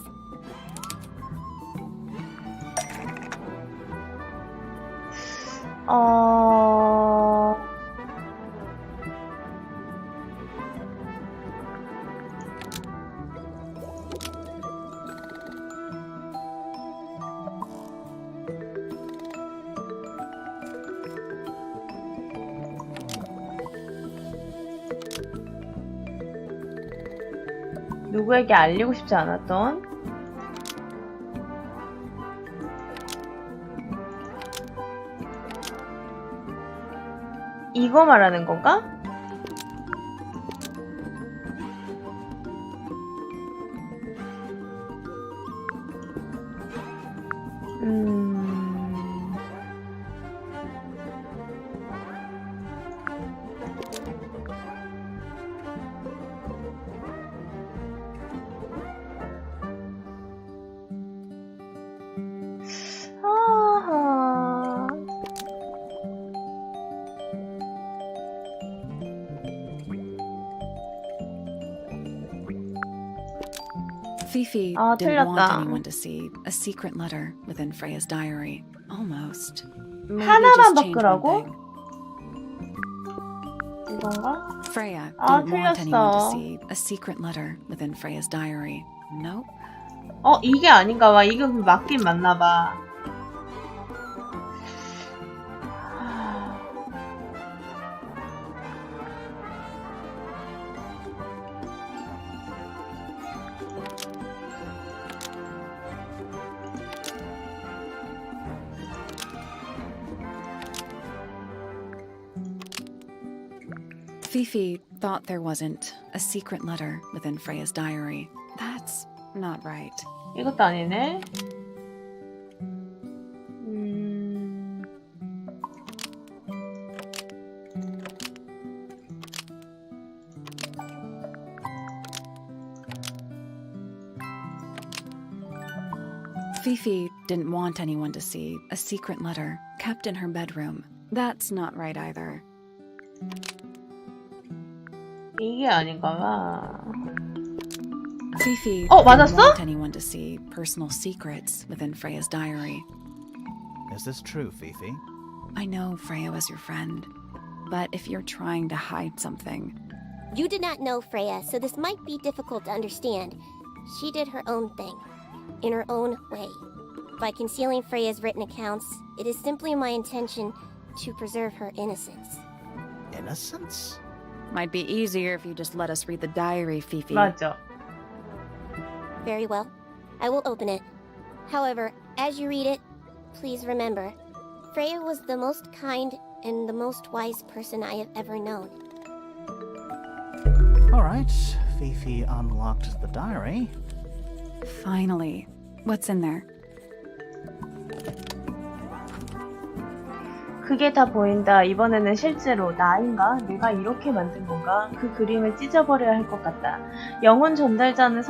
누구에게 알리고 싶지 않았던 이거 말하는 건가? 아하. Fifi 아, didn't want 틀렸다. anyone to see a secret letter within Freya's diary. Almost. Maybe 하나만 just change one 바꾸라고? thing. 이건가? Freya 아, didn't want anyone to 틀렸어. see a secret letter within Freya's diary. Nope. 이게 아닌가 봐. 이거 맞긴 맞나 봐. Fifi thought there wasn't a secret letter within Freya's diary. That's not right. 이것도 아니네. Fifi didn't want anyone to see a secret letter kept in her bedroom. That's not right either. 이게 아닌가 봐. Fifi 어, didn't 맞았어? want anyone to see personal secrets within Freya's diary. Is this true, Fifi? I know Freya was your friend, but if you're trying to hide something, You did not know Freya, so this might be difficult to understand. She did her own thing, in her own way. By concealing Freya's written accounts, it is simply my intention to preserve her innocence. Innocence? might be easier if you just let us read the diary, Fifi. 맞아. Very well. I will open it. However, as you read it, please remember, Freya was the most kind and the most wise person I have ever known. Alright, Fifi unlocked the diary. Finally. What's in there? 그게 다 보인다. 이번에는 실제로 나인가? 내가 이렇게 만든 건가? 그 그림을 찢어버려야 할 것 같다. 영혼 전달자는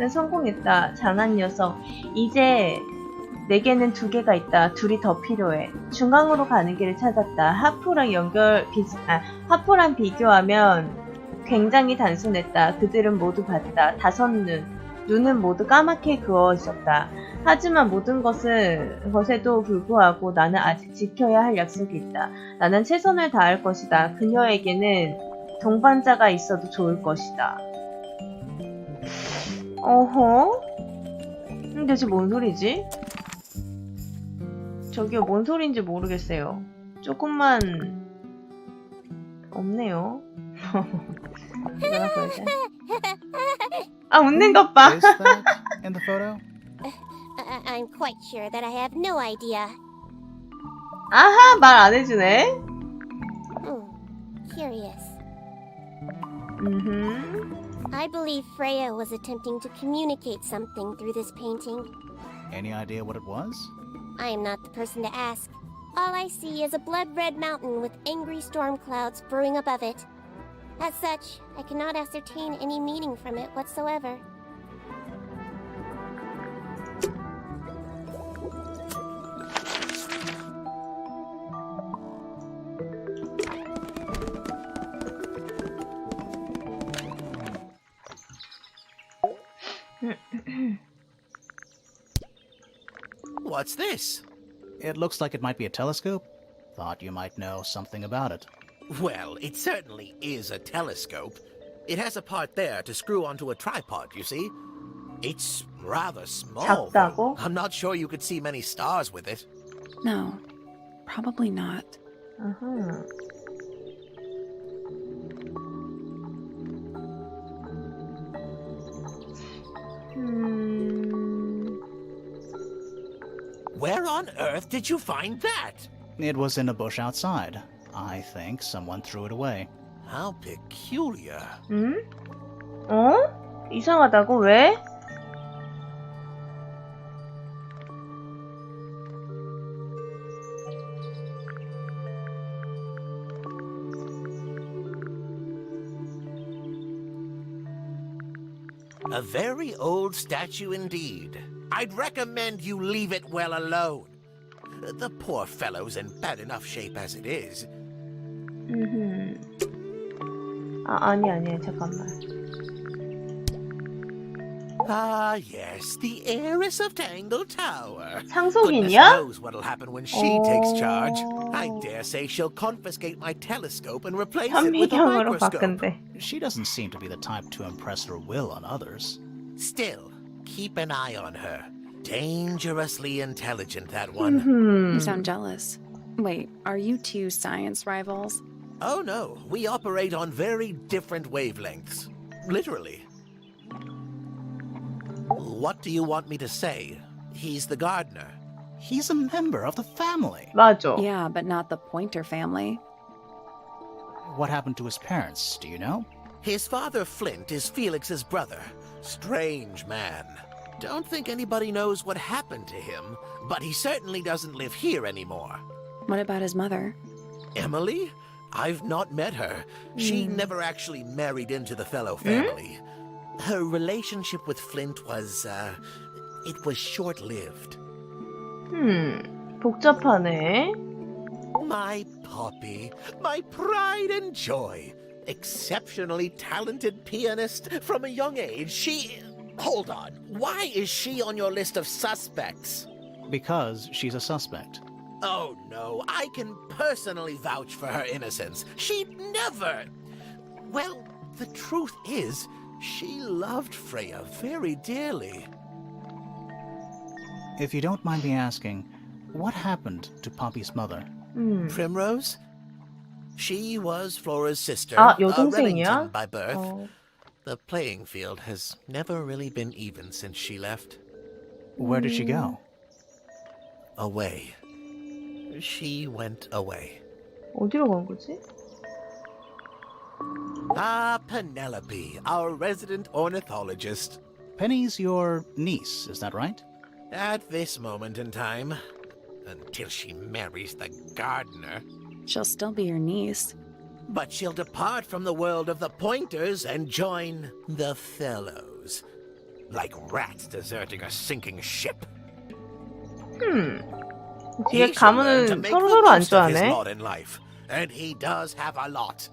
성공했다. 잘난 녀석. 이제 내게는 2개가 있다. 둘이 더 필요해. 중앙으로 가는 길을 찾았다. 하프랑 비교하면 굉장히 단순했다. 그들은 모두 봤다. 5눈. 눈은 모두 까맣게 그어 있었다. 하지만 모든 것에도 불구하고 나는 아직 지켜야 할 약속이 있다. 나는 최선을 다할 것이다. 그녀에게는 동반자가 있어도 좋을 것이다. 어허? 근데 지금 뭔 소리지? 저기요, 뭔 소리인지 모르겠어요. 조금만 없네요. 내가 보여줘. 아, 웃는 것 봐. Is that in the photo? I'm quite sure that I have no idea. 아하, 말 안 해주네. Curious. Mm-hmm. I believe Freya was attempting to communicate something through this painting. Any idea what it was? I am not the person to ask. All I see is a blood-red mountain with angry storm clouds brewing above it. As such, I cannot ascertain any meaning from it whatsoever. What's this? It looks like it might be a telescope. Thought you might know something about it. Well, it certainly is a telescope. It has a part there to screw onto a tripod, you see. It's rather small. 작다고? though. I'm not sure you could see many stars with it. No, probably not. Uh-huh. Where on earth did you find that? It was in a bush outside. I think someone threw it away. How peculiar. 응? 어? 이상하다고? 왜? A very old statue indeed. I'd recommend you leave it well alone. The poor fellow's in bad enough shape as it is. 아니, 잠깐만. Ah, yes, the heiress of Tangle Tower. 상속인이야? Goodness knows what'll happen when she takes charge. I dare say she'll confiscate my telescope and replace it with a 현미경으로 microscope. 바꾼대. She doesn't seem to be the type to impress her will on others. Still, keep an eye on her. Dangerously intelligent, that one. You sound jealous. Wait, are you two science rivals? Oh no, we operate on very different wavelengths. Literally. What do you want me to say? He's the gardener. He's a member of the family. 맞아. Yeah, but not the Pointer family. What happened to his parents, do you know? His father, Flint, is Felix's brother. Strange man. Don't think anybody knows what happened to him, but he certainly doesn't live here anymore. What about his mother? Emily? I've not met her. She never actually married into the fellow family. Her relationship with Flint was, it was short-lived. 복잡하네. My Poppy, my pride and joy. Exceptionally talented pianist from a young age. She... Hold on. Why is she on your list of suspects? Because she's a suspect. Oh, no. I can personally vouch for her innocence. She'd never... Well, the truth is, she loved Freya very dearly. If you don't mind me asking, what happened to Poppy's mother? Primrose? She was Flora's sister, 아, a 여동생이야? Remington by birth. 어. The playing field has never really been even since she left. Where did she go? Away. She went away. 어디로 간 거지? Ah, Penelope, our resident ornithologist. Penny's your niece, is that right? At this moment in time, until she marries the gardener. She'll still be your niece. But she'll depart from the world of the Pointers and join the Fellows. Like rats deserting a sinking ship. 뒤에 가문은 서로 안 좋아하네. lot in life, and he does have a lot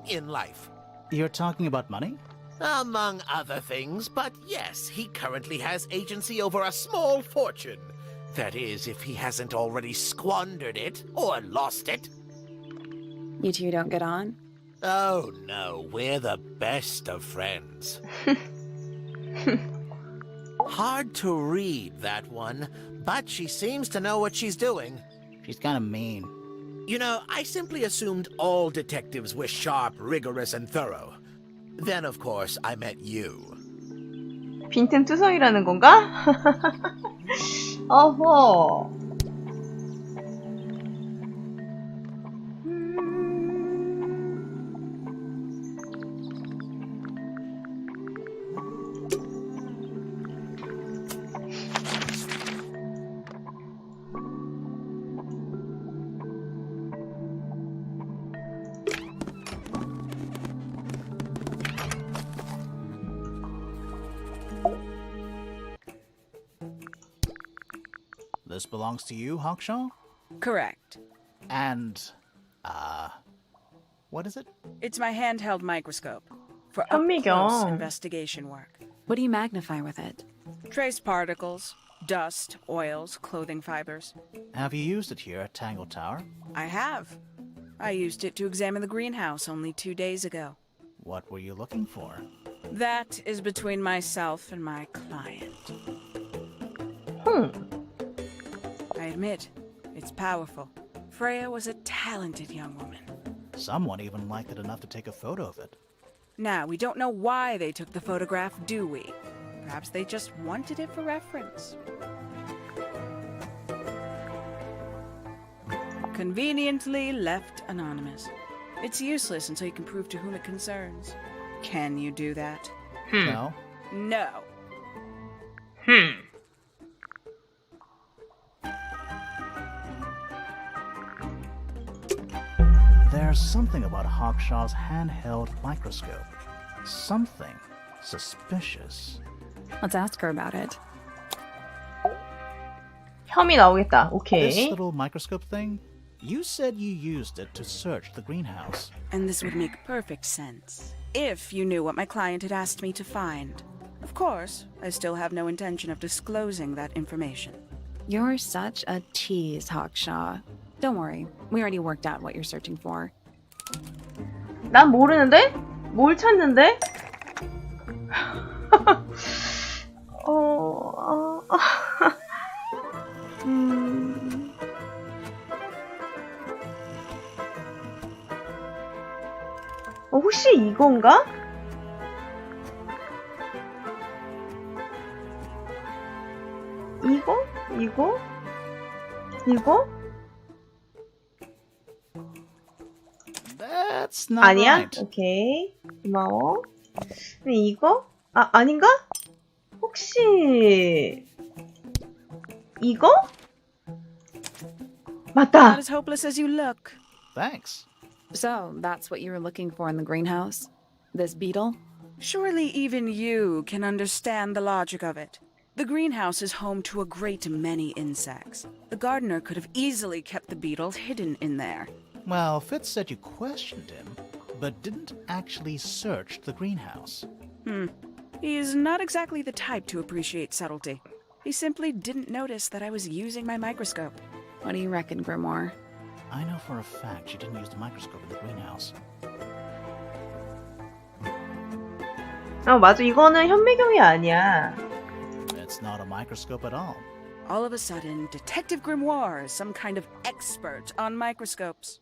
in life. You're talking about money? Among other things, but yes, he currently has agency over a small fortune. That is, if he hasn't already squandered it or lost it. You two don't get on? Oh no, we're the best of friends. Hard to read, that one, but she seems to know what she's doing. She's kind of mean. You know, I simply assumed all detectives were sharp, rigorous, and thorough. Then, of course, I met you. 빈틈투성이라는 건가? 어허. This belongs to you, Hawkshaw? Correct. And, what is it? It's my handheld microscope for up-close 현미경. investigation work. What do you magnify with it? Trace particles, dust, oils, clothing fibers. Have you used it here at Tangle Tower? I have. I used it to examine the greenhouse only 2 days ago. What were you looking for? That is between myself and my client. I admit, it's powerful. Freya was a talented young woman. Someone even liked it enough to take a photo of it. Now, we don't know why they took the photograph, do we? Perhaps they just wanted it for reference. Conveniently left anonymous. It's useless until you can prove to whom it concerns. Can you do that? No. No. There's something about Hawkshaw's handheld microscope. Something suspicious. Let's ask her about it. 혐의 나오겠다. This 오케이. little microscope thing, you said you used it to search the greenhouse. And this would make perfect sense if you knew what my client had asked me to find. Of course, I still have no intention of disclosing that information. You're such a tease, Hawkshaw. Don't worry, we already worked out what you're searching for. 난 모르는데? 뭘 찾는데? 혹시 이건가? 이거? 이거? 이거? That's not 아니야? right. 오케이. 고마워. 근데 이거? 아닌가? 혹시 이거? 맞다. Not as hopeless as you look. Thanks. So, that's what you were looking for in the greenhouse? This beetle? Surely even you can understand the logic of it. The greenhouse is home to a great many insects. The gardener could have easily kept the beetle hidden in there. Well, Fitz said you questioned him, but didn't actually search the greenhouse. He is not exactly the type to appreciate subtlety. He simply didn't notice that I was using my microscope. What do you reckon, Grimoire? I know for a fact she didn't use the microscope in the greenhouse. 맞아. 이거는 현미경이 아니야. It's not a microscope at all. All of a sudden, Detective Grimoire is some kind of expert on microscopes.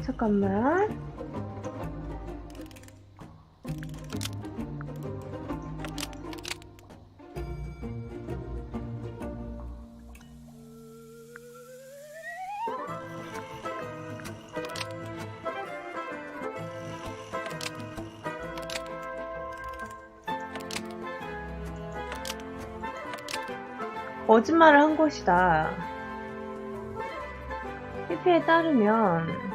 잠깐만. 거짓말을 한 것이다. 피피에 따르면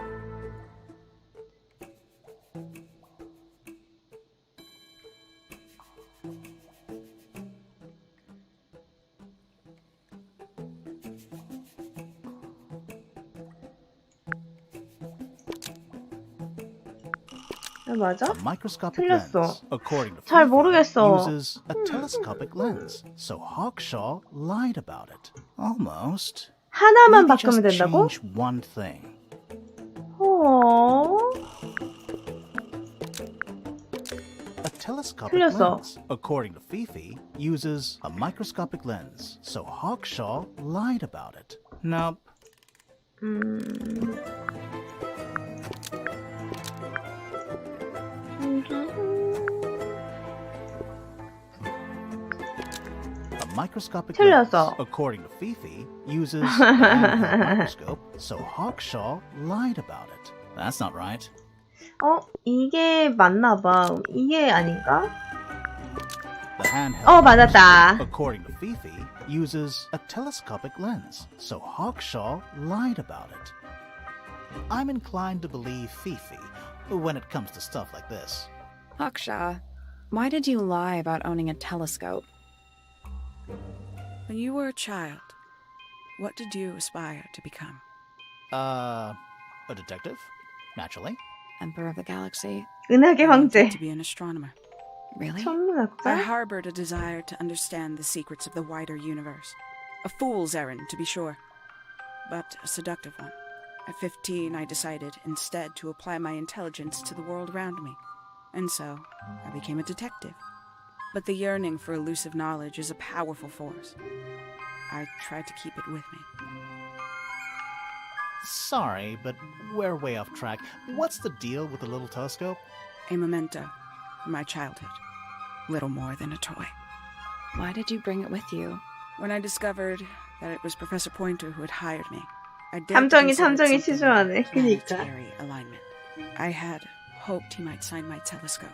맞아? A microscopic 틀렸어. lens, according to 잘 Fifi, 모르겠어. uses a telescopic lens. So Hawkshaw lied about it. Almost. 하나만 Maybe just 바꾸면 된다고? change one thing. A telescopic 틀렸어. lens, according to Fifi, uses a microscopic lens. So Hawkshaw lied about it. Nope. A microscopic 틀렸어. lens, according to Fifi, uses a handheld microscope. So Hawkshaw lied about it. That's not right. 이게 맞나 봐. 이게 아닌가? The handheld 맞았다. microscope, according to Fifi, uses a telescopic lens. So Hawkshaw lied about it. I'm inclined to believe Fifi when it comes to stuff like this. Hawkshaw, why did you lie about owning a telescope? When you were a child, what did you aspire to become? A detective? Naturally. Emperor of the Galaxy? 은하계 I wanted 황제. to be an astronomer. Really? I 천문학자? harbored a desire to understand the secrets of the wider universe. A fool's errand, to be sure, but a seductive one. At 15, I decided instead to apply my intelligence to the world around me, and so I became a detective. But the yearning for elusive knowledge is a powerful force. I tried to keep it with me. Sorry, but we're way off track. What's the deal with the little telescope? A memento from my childhood. Little more than a toy. Why did you bring it with you? When I discovered that it was Professor Pointer who had hired me, I dared to 탐정이 consider 탐정이 it something 치졸하네. of 그니까. planetary alignment. I had hoped he might sign my telescope.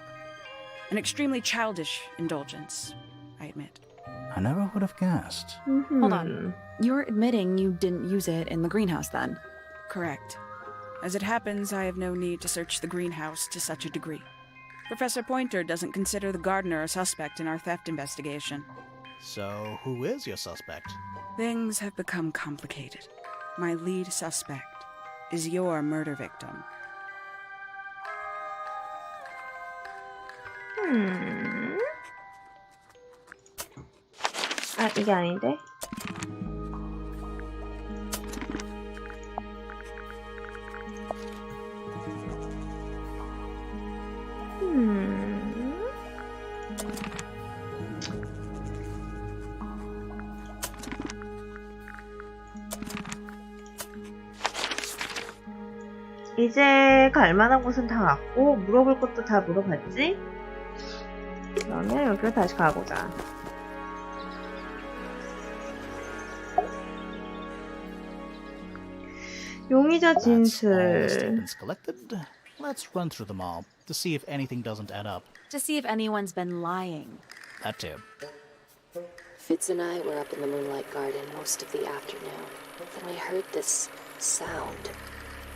An extremely childish indulgence, I admit. I never would have guessed. Hold on. You're admitting you didn't use it in the greenhouse then? Correct. As it happens, I have no need to search the greenhouse to such a degree. Professor Pointer doesn't consider the gardener a suspect in our theft investigation. So, who is your suspect? Things have become complicated. My lead suspect is your murder victim. 아, 이게 아닌데? 이제 갈만한 곳은 다 갔고 물어볼 것도 다 물어봤지? 그러면 여기로 다시 가보자. 용의자 That's all the 진술. statements collected. Let's run through them all to see if anything doesn't add up. To see if anyone's been lying. That too. Fitz and I were up in the moonlight garden most of the afternoon. Then we heard this sound.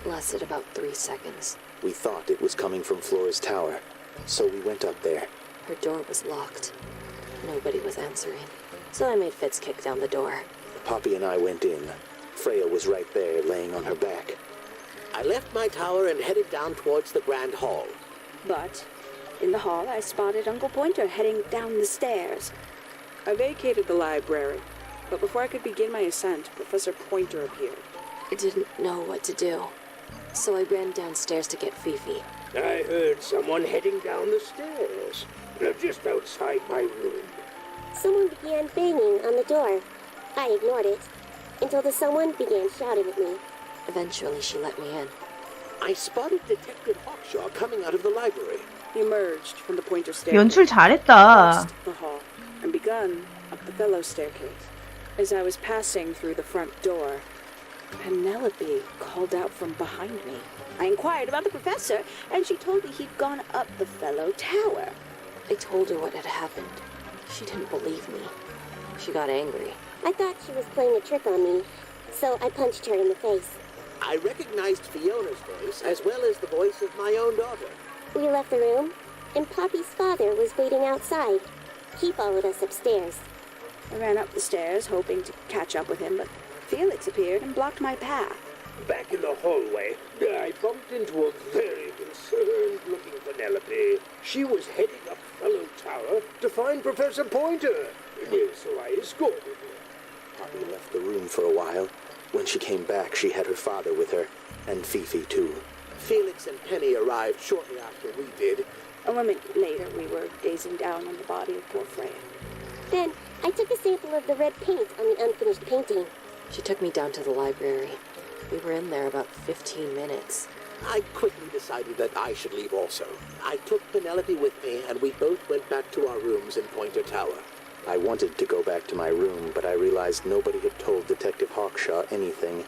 Lasted about 3 seconds. We thought it was coming from Flora's tower, so we went up there. Her door was locked. Nobody was answering. So I made Fitz kick down the door. Poppy and I went in. Freya was right there, laying on her back. I left my tower and headed down towards the Grand Hall. But in the hall, I spotted Uncle Pointer heading down the stairs. I vacated the library, but before I could begin my ascent, Professor Pointer appeared. I didn't know what to do. So I ran downstairs to get Fifi. I heard someone heading down the stairs, just outside my room. Someone began banging on the door. I ignored it until the someone began shouting at me. Eventually she let me in. I spotted Detective Hawkshaw coming out of the library. He emerged from the Pointer staircase, 연출 잘했다. crossed the hall, and begun up the fellow staircase. As I was passing through the front door, Penelope called out from behind me. I inquired about the professor, and she told me he'd gone up the fellow tower. I told her what had happened. She didn't believe me. She got angry. I thought she was playing a trick on me, so I punched her in the face. I recognized Fiona's voice as well as the voice of my own daughter. We left the room, and Poppy's father was waiting outside. He followed us upstairs. I ran up the stairs, hoping to catch up with him, but Felix appeared and blocked my path. Back in the hallway, I bumped into a very concerned-looking Penelope. She was heading up Fellow Tower to find Professor Pointer, so I escorted her. Poppy left the room for a while. When she came back, she had her father with her, and Fifi too. Felix and Penny arrived shortly after we did. A moment later, we were gazing down on the body of poor Freya. Then I took a sample of the red paint on the unfinished painting. She took me down to the library. We were in there about 15 minutes. I quickly decided that I should leave also. I took Penelope with me, and we both went back to our rooms in Pointer Tower. I wanted to go back to my room, but I realized nobody had told Detective Hawkshaw anything.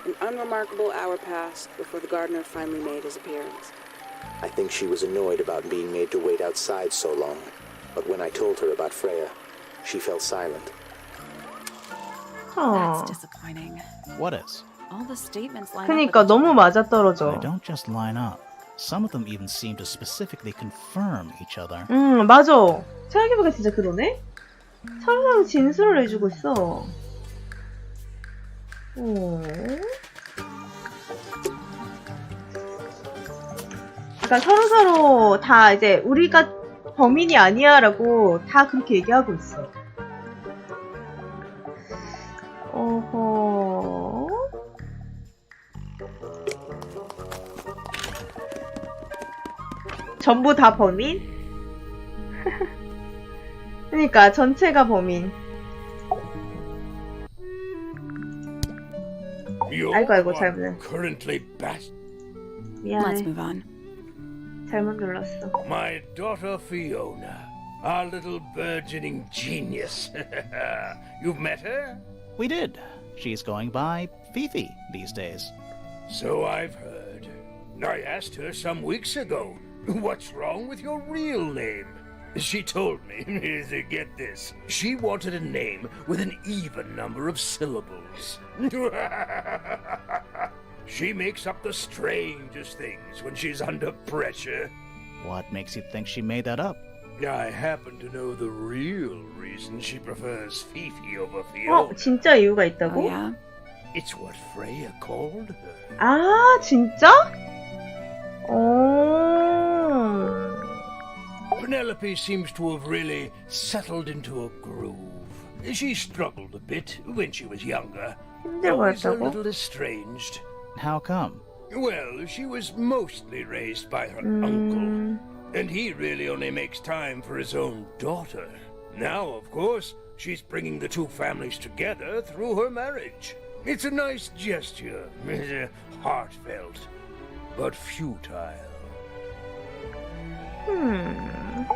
An unremarkable hour passed before the gardener finally made his appearance. I think she was annoyed about being made to wait outside so long. But when I told her about Freya, she fell silent. That's disappointing. What is? All the statements line 그니까 up. 너무 They 맞아떨어져. don't just line up. Some of them even seem to specifically confirm each other. 맞아. 생각해보니까 진짜 그러네? 서로서로 진술을 해주고 있어. 그러니까 서로서로 다 이제 우리가 범인이 아니야 라고 다 그렇게 얘기하고 있어. 어... 전부 다 범인? 그러니까 전체가 범인. 아이고 잘못. Currently Let's 미안해. move on. 잘못 눌렀어. My daughter Fiona, our little burgeoning genius. You've met her? We did. She's going by Fifi these days. So I've heard. I asked her some weeks ago, what's wrong with your real name? She told me, get this, she wanted a name with an even number of syllables. She makes up the strangest things when she's under pressure. What makes you think she made that up? I happen to know the real reason she prefers Fifi over Fiona. 진짜 이유가 Oh, 있다고? yeah? It's what Freya called her. 아, 진짜? 오. Penelope seems to have really settled into a groove. She struggled a bit when she was younger. Always a 힘들어했다고? little estranged. How come? Well, she was mostly raised by her uncle, and he really only makes time for his own daughter. Now, of course, she's bringing the two families together through her marriage. It's a nice gesture, heartfelt, but futile.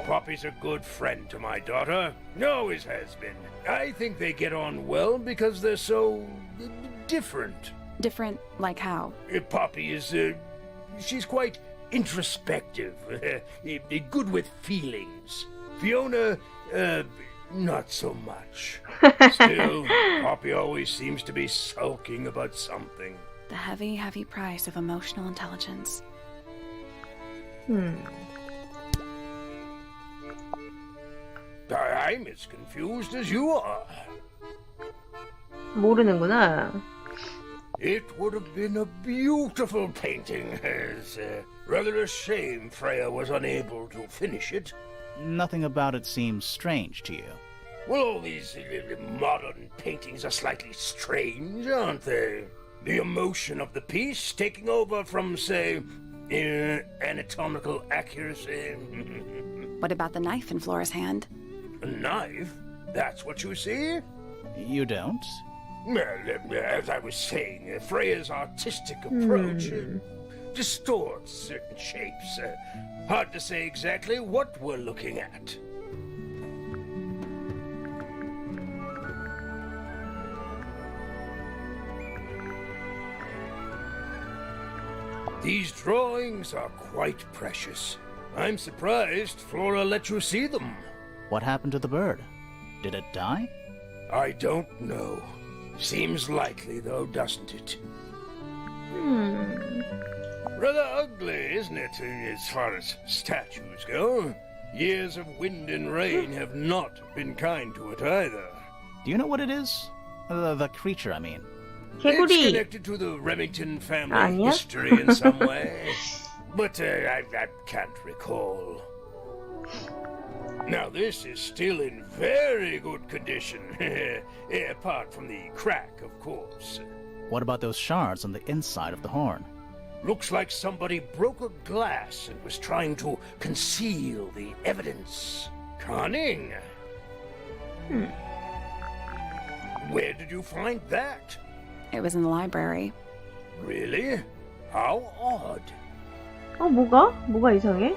Poppy's a good friend to my daughter, always has been. I think they get on well because they're so different. Different, like how? Poppy is, she's quite introspective, good with feelings. Fiona, not so much. Still, Poppy always seems to be sulking about something. The heavy, heavy price of emotional intelligence. I'm as confused as you are. 모르는구나. It would have been a beautiful painting. It's rather a shame Freya was unable to finish it. Nothing about it seems strange to you. Well, all these modern paintings are slightly strange, aren't they? The emotion of the piece taking over from, say, anatomical accuracy. What about the knife in Flora's hand? A knife? That's what you see? You don't? Well, as I was saying, Freya's artistic approach distorts certain shapes. Hard to say exactly what we're looking at. These drawings are quite precious. I'm surprised Flora let you see them. What happened to the bird? Did it die? I don't know. Seems likely, though, doesn't it? Rather ugly, isn't it, as far as statues go? Years of wind and rain have not been kind to it either. Do you know what it is? The creature, I mean. It's 개구리. connected to the Remington family 아니야? history in some way, but I can't recall. Now, this is still in very good condition, apart from the crack, of course. What about those shards on the inside of the horn? Looks like somebody broke a glass and was trying to conceal the evidence. Cunning. Where did you find that? It was in the library. Really? How odd. 뭐가 이상해?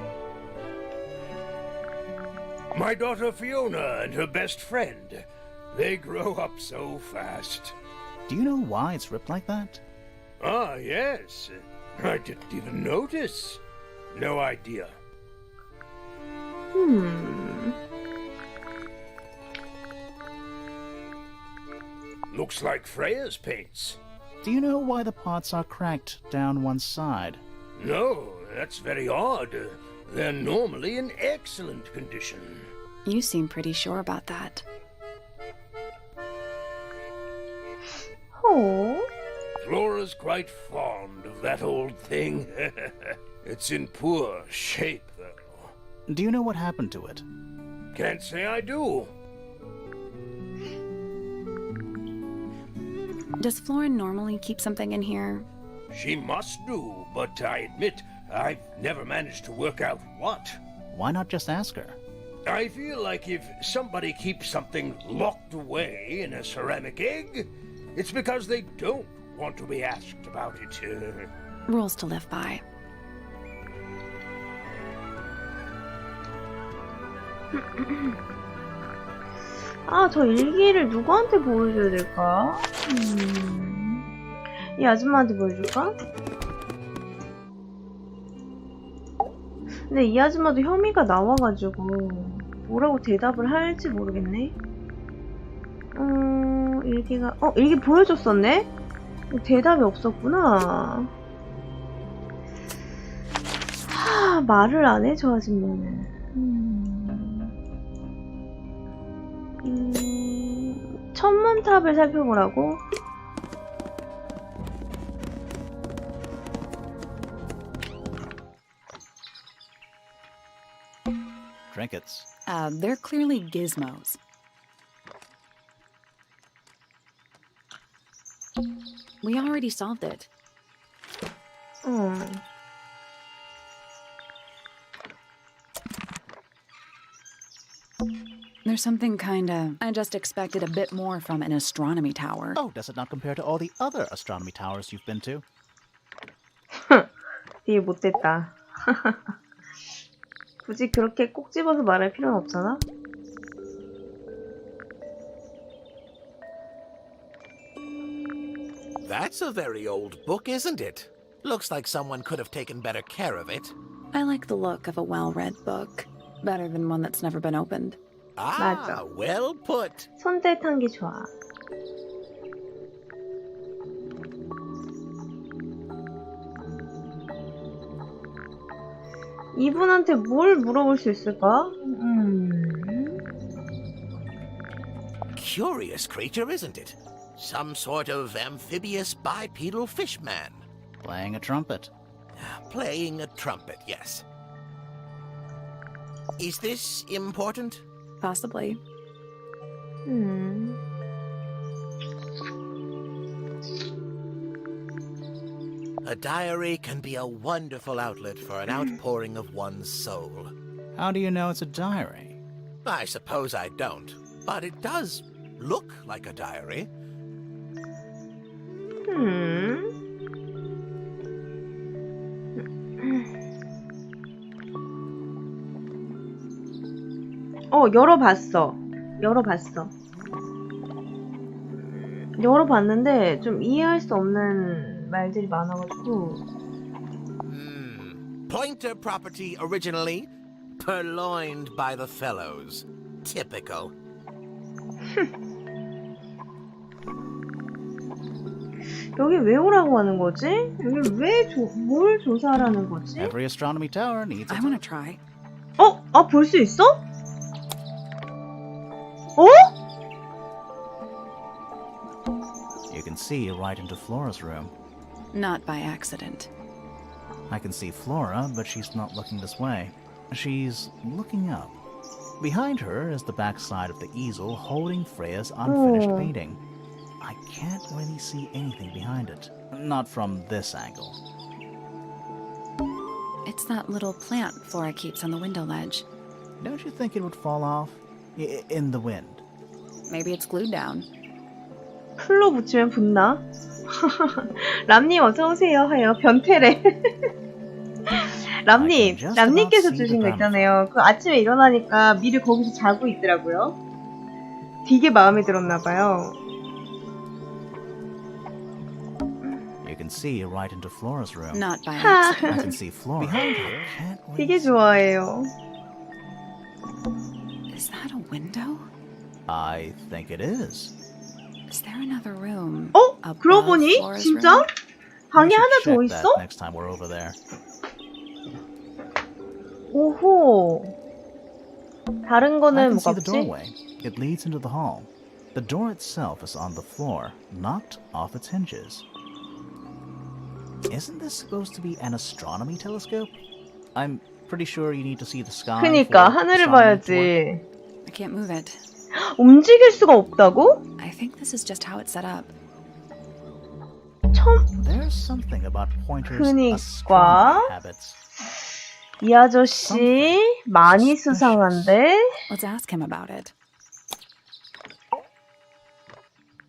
My daughter Fiona and her best friend. They grow up so fast. Do you know why it's ripped like that? Ah, yes. I didn't even notice. No idea. Looks like Freya's paints. Do you know why the pots are cracked down one side? No, that's very odd. They're normally in excellent condition. You seem pretty sure about that. 호. Flora's quite fond of that old thing. It's in poor shape, though. Do you know what happened to it? Can't say I do. Does Flora normally keep something in here? She must do, but I admit I've never managed to work out what. Why not just ask her? I feel like if somebody keeps something locked away in a ceramic egg, it's because they don't want to be asked about it. Rules to live by. 아, 저 일기를 누구한테 보여줘야 될까? 이 아줌마한테 보여줄까? 근데 이 아줌마도 혐의가 나와가지고 뭐라고 대답을 할지 모르겠네. 일기가 일기 보여줬었네? 대답이 없었구나. 말을 안 해, 저 아줌마는. 천문탑을 살펴보라고? Trinkets. They're clearly gizmos. We already solved it. There's something kinda... I just expected a bit more from an astronomy tower. Oh, does it not compare to all the other astronomy towers you've been to? 되게 못됐다. 굳이 그렇게 꼭 집어서 말할 필요는 없잖아? That's a very old book, isn't it? Looks like someone could have taken better care of it. I like the look of a well-read book. Better than one that's never been opened. Ah, well put. 손대 탄 게 좋아. 이분한테 뭘 물어볼 수 있을까? Curious creature, isn't it? Some sort of amphibious bipedal fishman. Playing a trumpet. Playing a trumpet, yes. Is this important? Possibly. A diary can be a wonderful outlet for an outpouring of one's soul. How do you know it's a diary? I suppose I don't, but it does look like a diary. 열어봤는데 좀 이해할 수 없는 말들이 많아가지고. Pointer property originally purloined by the fellows. Typical. 여기 왜 오라고 하는 거지? 여기 뭘 조사하라는 거지? Every astronomy tower needs a I want to try. 볼 수 있어? You can see right into Flora's room. Not by accident. I can see Flora, but she's not looking this way. She's looking up. Behind her is the backside of the easel holding Freya's unfinished painting. I can't really see anything behind it. Not from this angle. It's that little plant Flora keeps on the window ledge. Don't you think it would fall off? In the wind. Maybe it's glued down. 풀로 붙이면 붙나? 람님 어서오세요 하여 변태래. 람님께서 주신 거 있잖아요. 그 아침에 일어나니까 미리 거기서 자고 있더라고요. 되게 마음에 들었나봐요. You can see right into Flora's room. Not by accident. I can see Flora. Behind her. 되게 좋아해요. Is that a window? I think it is. Is there another room? 그러고 보니 진짜? 방에 하나 더 있어? Next time we're over there. 오호. 다른 I 거는 can 뭐가 see the 없지? doorway. It leads into the hall. The door itself is on the floor, knocked off its hinges. Isn't this supposed to be an astronomy telescope? I'm pretty sure you need to see the sky. 그니까 for 하늘을 astronomy to 봐야지. work. I can't move it. 움직일 수가 없다고? I think this is just how it's set up. There's something about pointers' 그니까. astronomy habits. 이 아저씨 많이 수상한데? Let's ask him about it.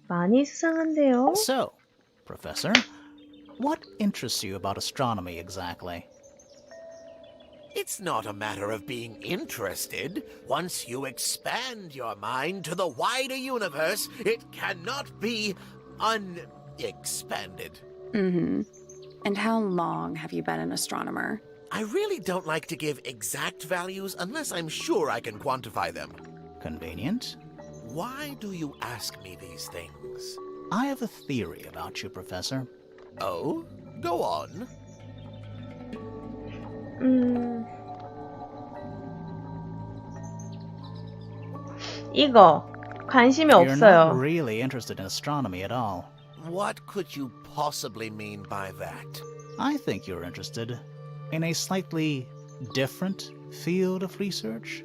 많이 수상한데요? So, Professor, what interests you about astronomy exactly? It's not a matter of being interested. Once you expand your mind to the wider universe, it cannot be unexpanded. Mm-hmm. And how long have you been an astronomer? I really don't like to give exact values unless I'm sure I can quantify them. Convenient. Why do you ask me these things? I have a theory about you, Professor. Oh? Go on. 이거 관심이 You're not 없어요. really interested in astronomy at all. What could you possibly mean by that? I think you're interested in a slightly different field of research.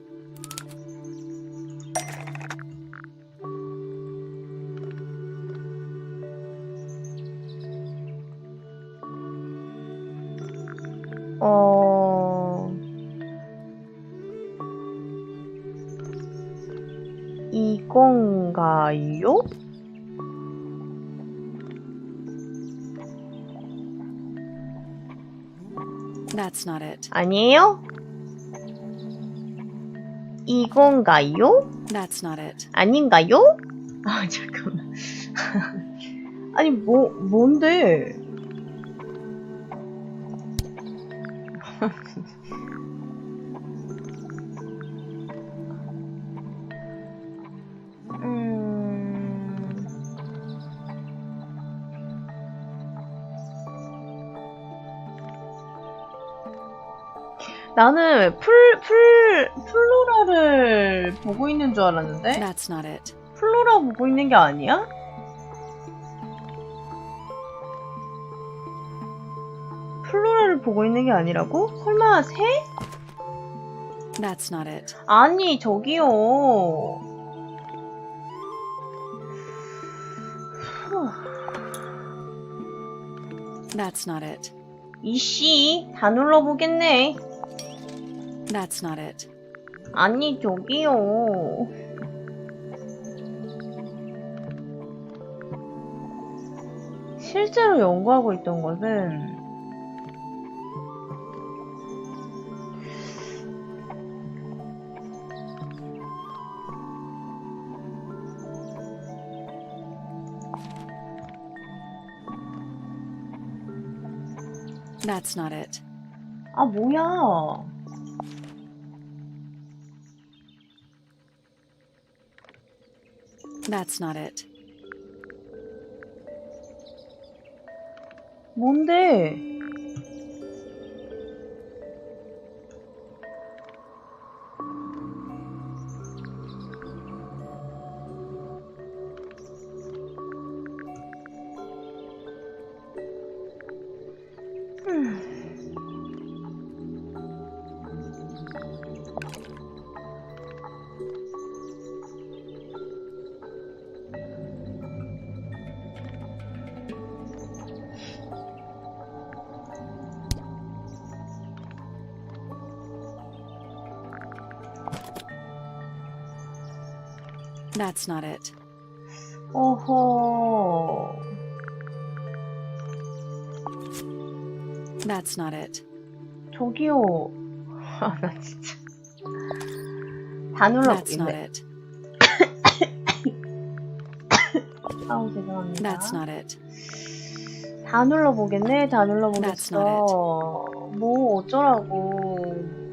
이건가요? That's not it. 아니에요? 이건가요? That's not it. 아닌가요? 아, 잠깐만. 아니, 뭔데? 나는 플로라를 보고 있는 줄 알았는데? That's not it. 플로라 보고 있는 게 아니야? 플로라를 보고 있는 게 아니라고? 설마 새? That's not it. 아니, 저기요. That's not it. 이씨, 다 눌러보겠네. That's not it. 아니, 저기요. 실제로 연구하고 있던 것은 That's not it. 아, 뭐야. That's not it. 뭔데? That's not it. 어허. That's not it. 저기요. 아, 나 진짜. 다 That's not 눌러보겠네. it. 아우, 죄송합니다. That's not it. 다 눌러보겠네. 다 That's 눌러보겠어. 뭐 어쩌라고.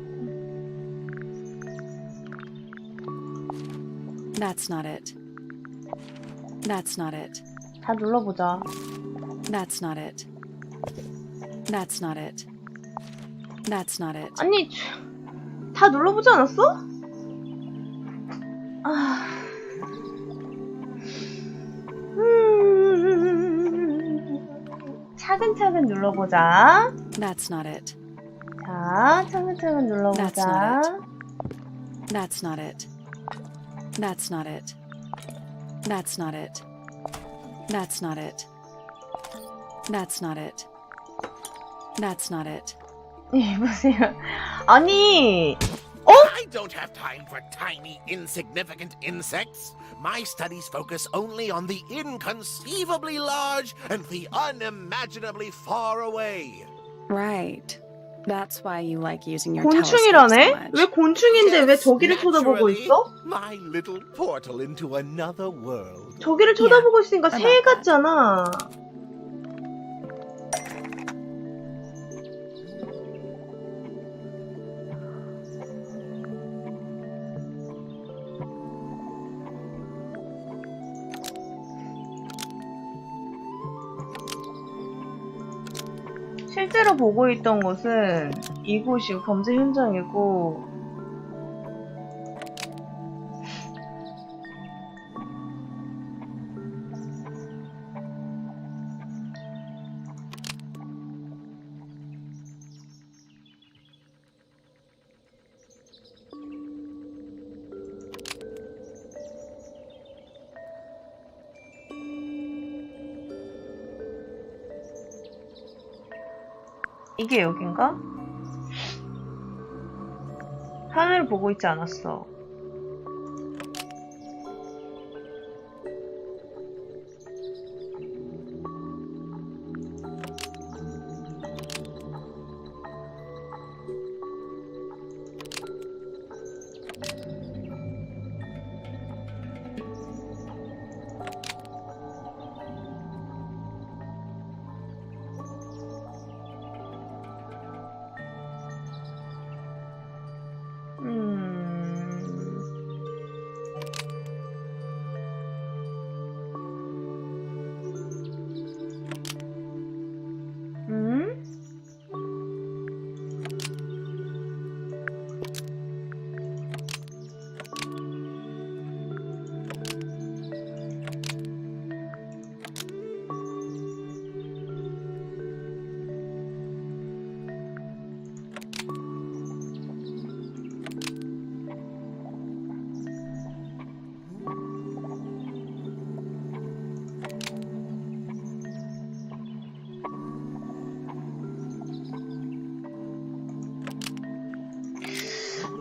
That's not it. That's not it. 다 눌러보자. That's not it. That's not it. That's not it. 아니, 다 눌러보지 않았어? 아. 차근차근 눌러보자. That's not it. 자, 차근차근 눌러보자. That's not it. That's not it. That's not it. That's not it. That's not it. That's not it. 예, 보세요. 아니, I don't have time for tiny, insignificant insects. My studies focus only on the inconceivably large and the unimaginably far away. Right. That's why you like using your telescope so 곤충이라네? much. 왜 곤충인데 왜 Yes, 저기를 쳐다보고 naturally, 있어? My little portal into another world. 저기를 쳐다보고 있으니까 새 about that. 같잖아. 실제로 보고 있던 곳은 이곳이 범죄 현장이고 이게 여긴가? 하늘을 보고 있지 않았어.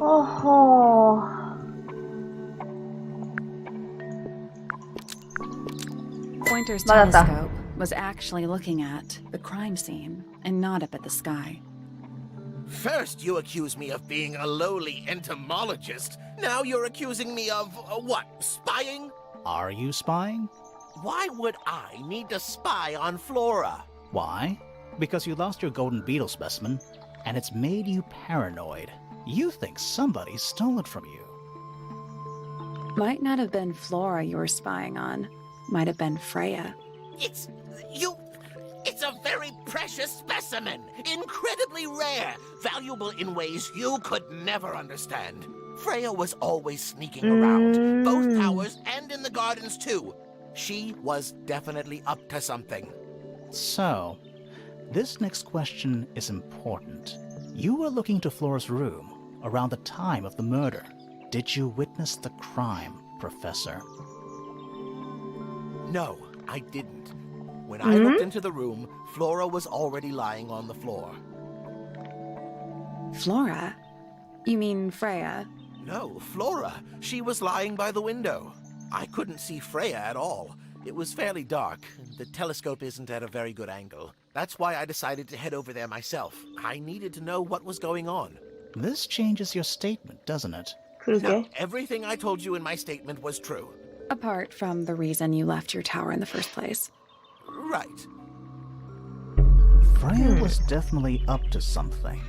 어허. Pointer's 맞았다. telescope was actually looking at the crime scene and not up at the sky. First, you accuse me of being a lowly entomologist. Now you're accusing me of, what, spying? Are you spying? Why would I need to spy on Flora? Why? Because you lost your golden beetle specimen, and it's made you paranoid. You think somebody stole it from you. Might not have been Flora you were spying on. Might have been Freya. It's a very precious specimen, incredibly rare, valuable in ways you could never understand. Freya was always sneaking around, both towers and in the gardens too. She was definitely up to something. So, this next question is important. You were looking to Flora's room around the time of the murder. Did you witness the crime, Professor? No, I didn't. When I looked into the room, Flora was already lying on the floor. Flora? You mean Freya? No, Flora. She was lying by the window. I couldn't see Freya at all. It was fairly dark. The telescope isn't at a very good angle. That's why I decided to head over there myself. I needed to know what was going on. This changes your statement, doesn't it? 그러게. No, everything I told you in my statement was true. Apart from the reason you left your tower in the first place. Right. Freya was definitely up to something.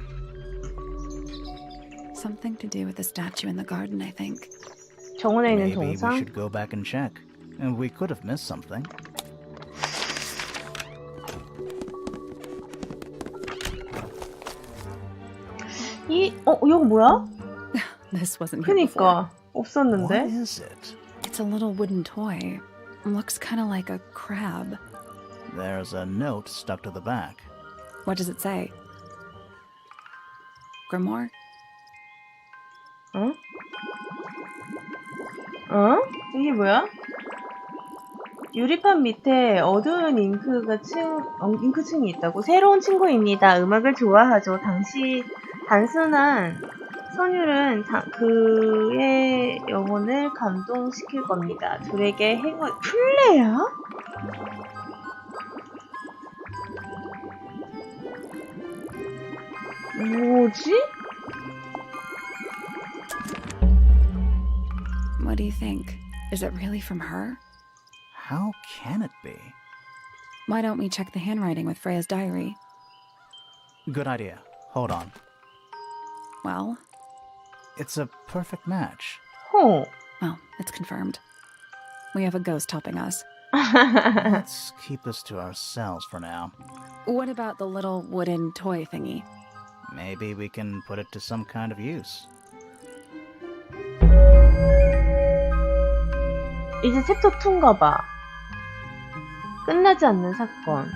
Something to do with the statue in the garden, I think. 정원에 있는 Maybe we 동상? should go back and check. And we could have missed something. 이거 뭐야? This wasn't here before. 그니까 What 없었는데. is it? It's a little wooden toy. Looks kind of like a crab. There's a note stuck to the back. What does it say? Grimoire? 어? 어? 이게 뭐야? 유리판 밑에 어두운 잉크층이 있다고. 새로운 친구입니다. 음악을 좋아하죠. 단순한 선율은 그의 영혼을 감동시킬 겁니다. 둘에게 행운. 플레야? 뭐지? What do you think? Is it really from her? How can it be? Why don't we check the handwriting with Freya's diary? Good idea. Hold on. Well, It's a perfect match. 호. well, it's confirmed. We have a ghost helping us. Let's keep this to ourselves for now. What about the little wooden toy thingy? Maybe we can put it to some kind of use. 이제 챕터 2인가 봐. 끝나지 않는 사건.